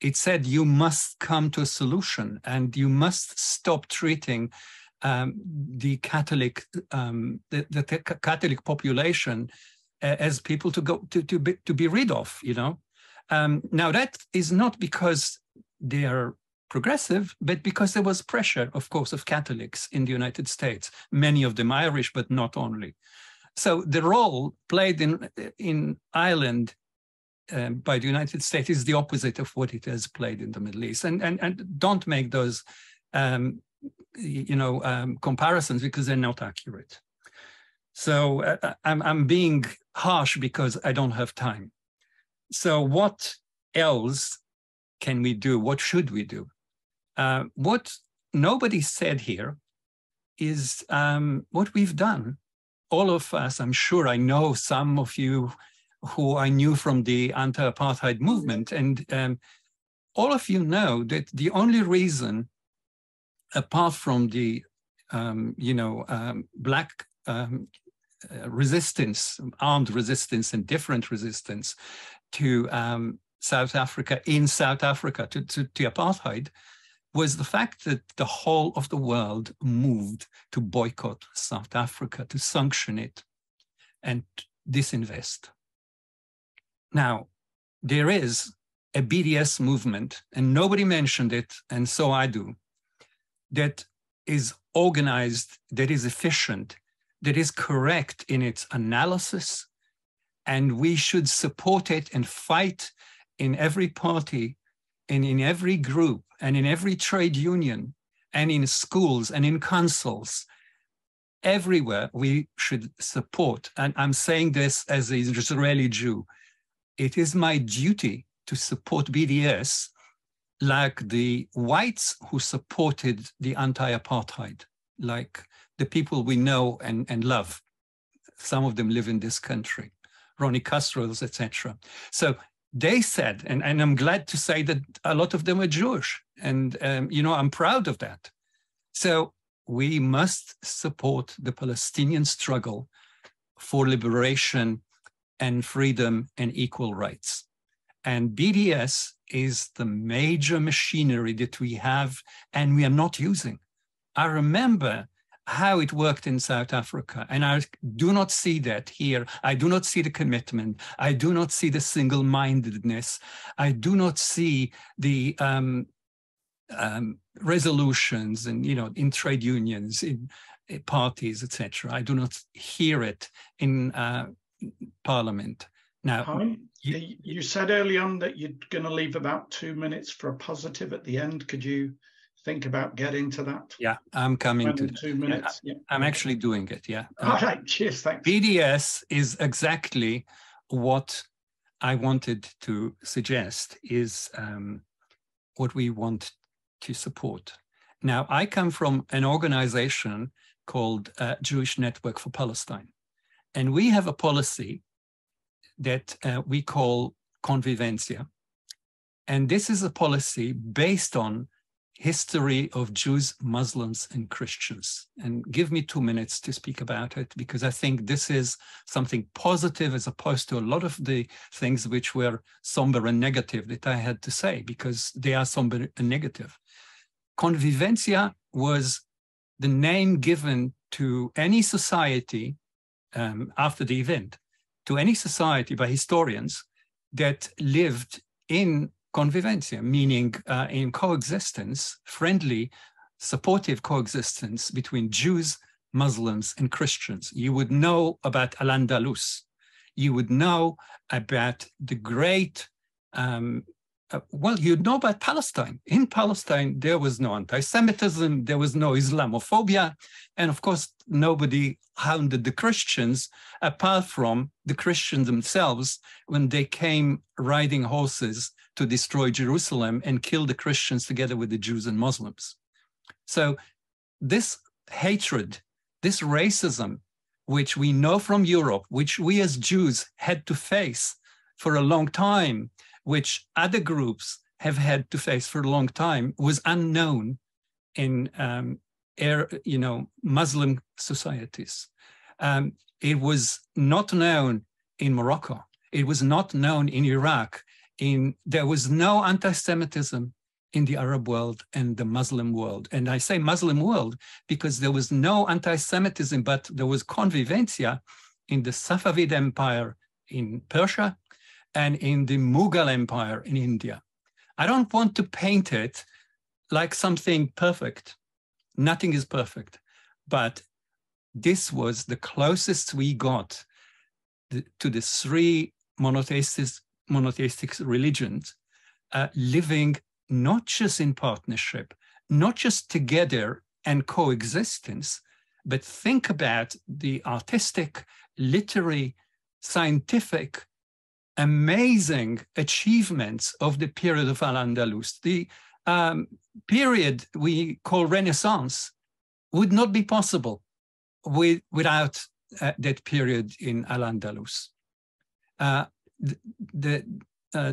It said, you must come to a solution and you must stop treating the Catholic population as people to be rid of, you know. Now that is not because they are progressive, but because there was pressure, of course, of Catholics in the United States, many of them Irish, but not only. So the role played in Ireland by the United States is the opposite of what it has played in the Middle East. And don't make those comparisons, because they're not accurate. So I'm being harsh because I don't have time. So what else can we do? What should we do? What nobody said here is what we've done. All of us, I'm sure I know some of you who I knew from the anti-apartheid movement, and all of you know that the only reason, apart from the black resistance, armed resistance and different resistance to South Africa, to apartheid, was the fact that the whole of the world moved to boycott South Africa, to sanction it and disinvest. Now, there is a BDS movement, and nobody mentioned it, and so I do, that is organized, that is efficient, that is correct in its analysis, and we should support it and fight in every party and in every group and in every trade union and in schools and in councils. Everywhere we should support, and I'm saying this as an Israeli Jew, it is my duty to support BDS like the whites who supported the anti-apartheid, like the people we know and love. Some of them live in this country, Ronnie Castro's, etc. So they said, and I'm glad to say that a lot of them are Jewish, and I'm proud of that. So we must support the Palestinian struggle for liberation and freedom and equal rights. And BDS is the major machinery that we have and we are not using. I remember how it worked in South Africa, and I do not see that here. I do not see the commitment. I do not see the single-mindedness. I do not see the resolutions and, in trade unions, in parties, etc. I do not hear it in Parliament. Now, Haim, you said early on that you're going to leave about 2 minutes for a positive at the end. Could you think about getting to that? Yeah, I'm coming to 2 minutes. Yeah, I'm actually doing it. Yeah. All right. Cheers. Thanks. BDS is exactly what I wanted to suggest is what we want to support. Now, I come from an organization called Jewish Network for Palestine, and we have a policy that we call convivencia. And this is a policy based on history of Jews, Muslims, and Christians. And give me 2 minutes to speak about it, because I think this is something positive as opposed to a lot of the things which were somber and negative that I had to say, because they are somber and negative. Convivencia was the name given to any society after the event, to any society by historians that lived in convivencia, meaning in coexistence, friendly, supportive coexistence between Jews, Muslims, and Christians. You would know about Al-Andalus. You would know about the great, well, you'd know about Palestine. In Palestine, there was no anti-Semitism, there was no Islamophobia, and of course, nobody hounded the Christians, apart from the Christians themselves when they came riding horses to destroy Jerusalem and kill the Christians together with the Jews and Muslims. So this hatred, this racism, which we know from Europe, which we as Jews had to face for a long time, which other groups have had to face for a long time, was unknown in Muslim societies. It was not known in Morocco. It was not known in Iraq. There was no anti-Semitism in the Arab world and the Muslim world. And I say Muslim world because there was no anti-Semitism, but there was convivencia in the Safavid Empire in Persia and in the Mughal Empire in India. I don't want to paint it like something perfect. Nothing is perfect, but this was the closest we got to the three monotheistic religions living not just in partnership, not just together and coexistence, but think about the artistic, literary, scientific, amazing achievements of the period of Al-Andalus. The period we call Renaissance would not be possible without that period in Al-Andalus. The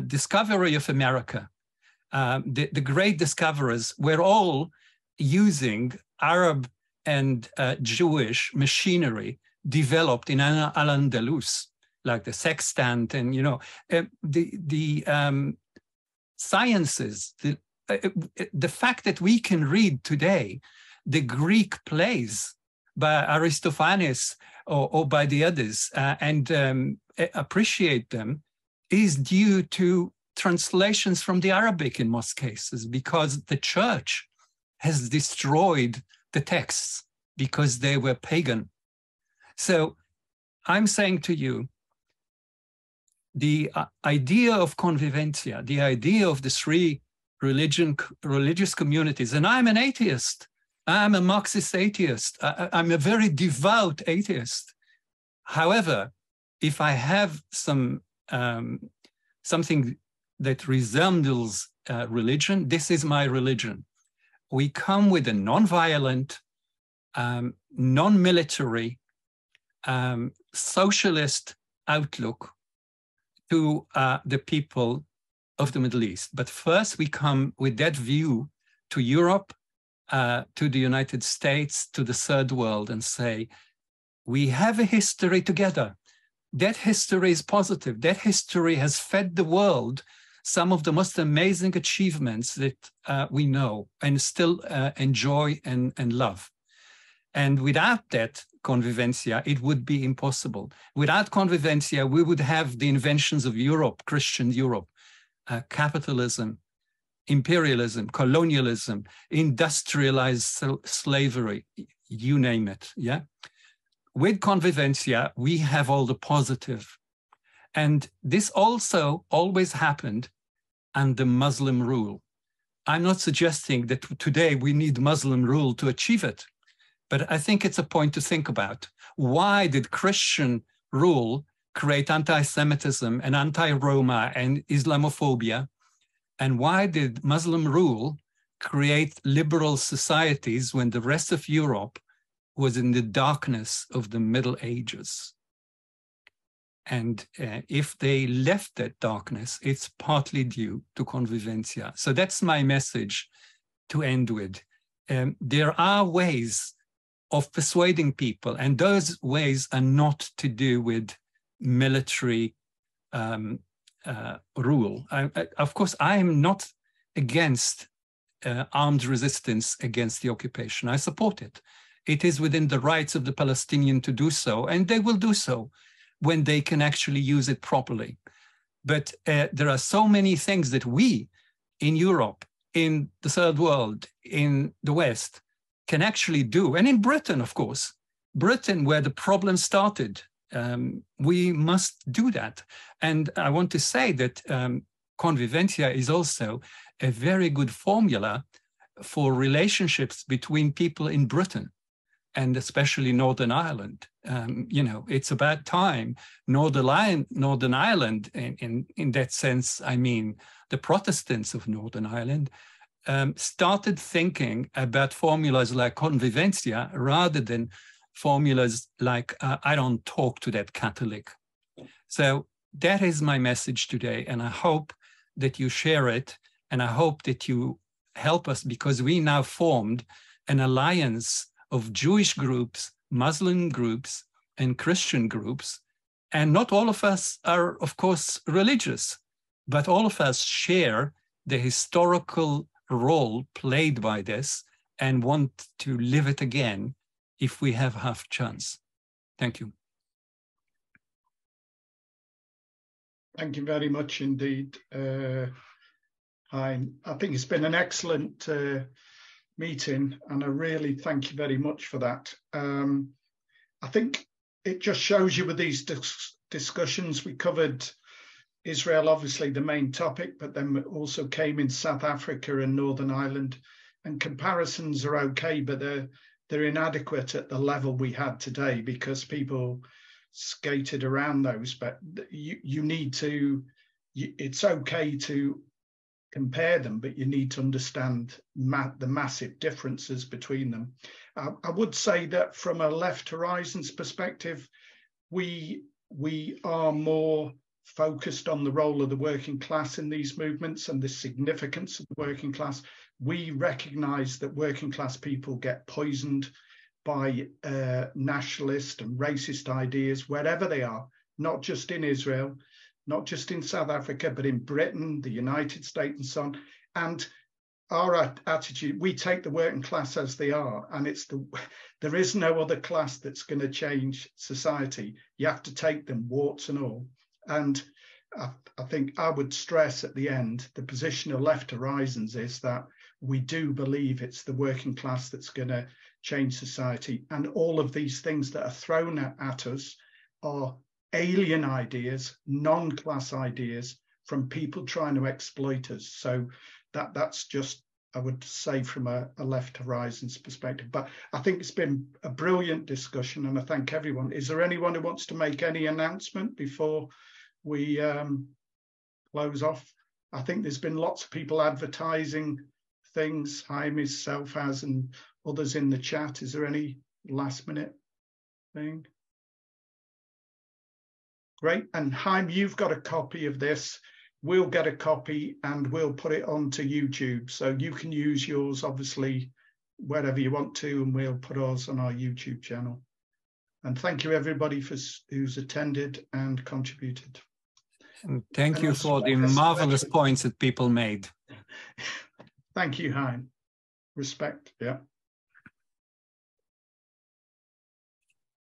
discovery of America, the great discoverers were all using Arab and Jewish machinery developed in Al-Andalus, like the sextant and, the sciences, the fact that we can read today the Greek plays by Aristophanes or by the others and appreciate them is due to translations from the Arabic in most cases, because the church has destroyed the texts because they were pagan. So I'm saying to you, the idea of convivencia, the idea of the three religious communities, and I'm an atheist, I'm a Marxist atheist, I'm a very devout atheist. However, if I have something that resembles religion, this is my religion. We come with a non-violent, non-military, socialist outlook to the people of the Middle East. But first we come with that view to Europe, to the United States, to the third world, and say, we have a history together. That history is positive. That history has fed the world some of the most amazing achievements that we know and still enjoy and love. And without that convivencia, it would be impossible. Without convivencia, we would have the inventions of Europe, Christian Europe, capitalism, imperialism, colonialism, industrialized slavery, you name it, yeah? With convivencia, we have all the positive. And this also always happened under Muslim rule. I'm not suggesting that today we need Muslim rule to achieve it, but I think it's a point to think about. Why did Christian rule create anti-Semitism and anti-Roma and Islamophobia? And why did Muslim rule create liberal societies when the rest of Europe was in the darkness of the Middle Ages? And if they left that darkness, it's partly due to convivencia. So that's my message. to end with. There are ways of persuading people, and those ways are not to do with military rule. Of course, I am not against armed resistance against the occupation. I support it. It is within the rights of the Palestinians to do so, and they will do so when they can actually use it properly. But there are so many things that we in Europe, in the third world, in the West, can actually do. And in Britain, of course, Britain, where the problem started, we must do that. And I want to say that convivencia is also a very good formula for relationships between people in Britain, and especially Northern Ireland. You know, it's about time Northern Ireland, in that sense, I mean, the Protestants of Northern Ireland, started thinking about formulas like convivencia rather than formulas like, I don't talk to that Catholic. So that is my message today, and I hope that you share it, and I hope that you help us, because we now formed an alliance of Jewish groups, Muslim groups, and Christian groups. And not all of us are, of course, religious, but all of us share the historical role played by this and want to live it again if we have half chance. Thank you. Thank you very much indeed, Haim. I think it's been an excellent meeting, and I really thank you very much for that. I think it just shows you with these discussions, we covered Israel, obviously the main topic, but then we also came in South Africa and Northern Ireland, and comparisons are okay, but they're inadequate at the level we had today because people skated around those. But you need to, it's okay to compare them, but you need to understand the massive differences between them. I would say that from a Left Horizons perspective, we are more focused on the role of the working class in these movements and the significance of the working class. We recognize that working class people get poisoned by nationalist and racist ideas wherever they are, not just in Israel, not just in South Africa, but in Britain, the United States and so on. And our attitude, we take the working class as they are, and there is no other class that's going to change society. You have to take them, warts and all. And I think I would stress at the end, the position of Left Horizons is that we do believe it's the working class that's going to change society. And all of these things that are thrown at us are alien ideas, non-class ideas from people trying to exploit us. So that's just, I would say, from a Left Horizons perspective. But I think it's been a brilliant discussion, and I thank everyone. Is there anyone who wants to make any announcement before we close off? I think there's been lots of people advertising things. Haim himself has, and others in the chat. Is there any last minute thing? Great. And Haim, you've got a copy of this. We'll get a copy and we'll put it onto YouTube. So you can use yours, obviously, wherever you want to, and we'll put ours on our YouTube channel. And thank you, everybody, who's attended and contributed. And thank you for the marvelous points that people made. Thank you, Haim. Respect. Yeah.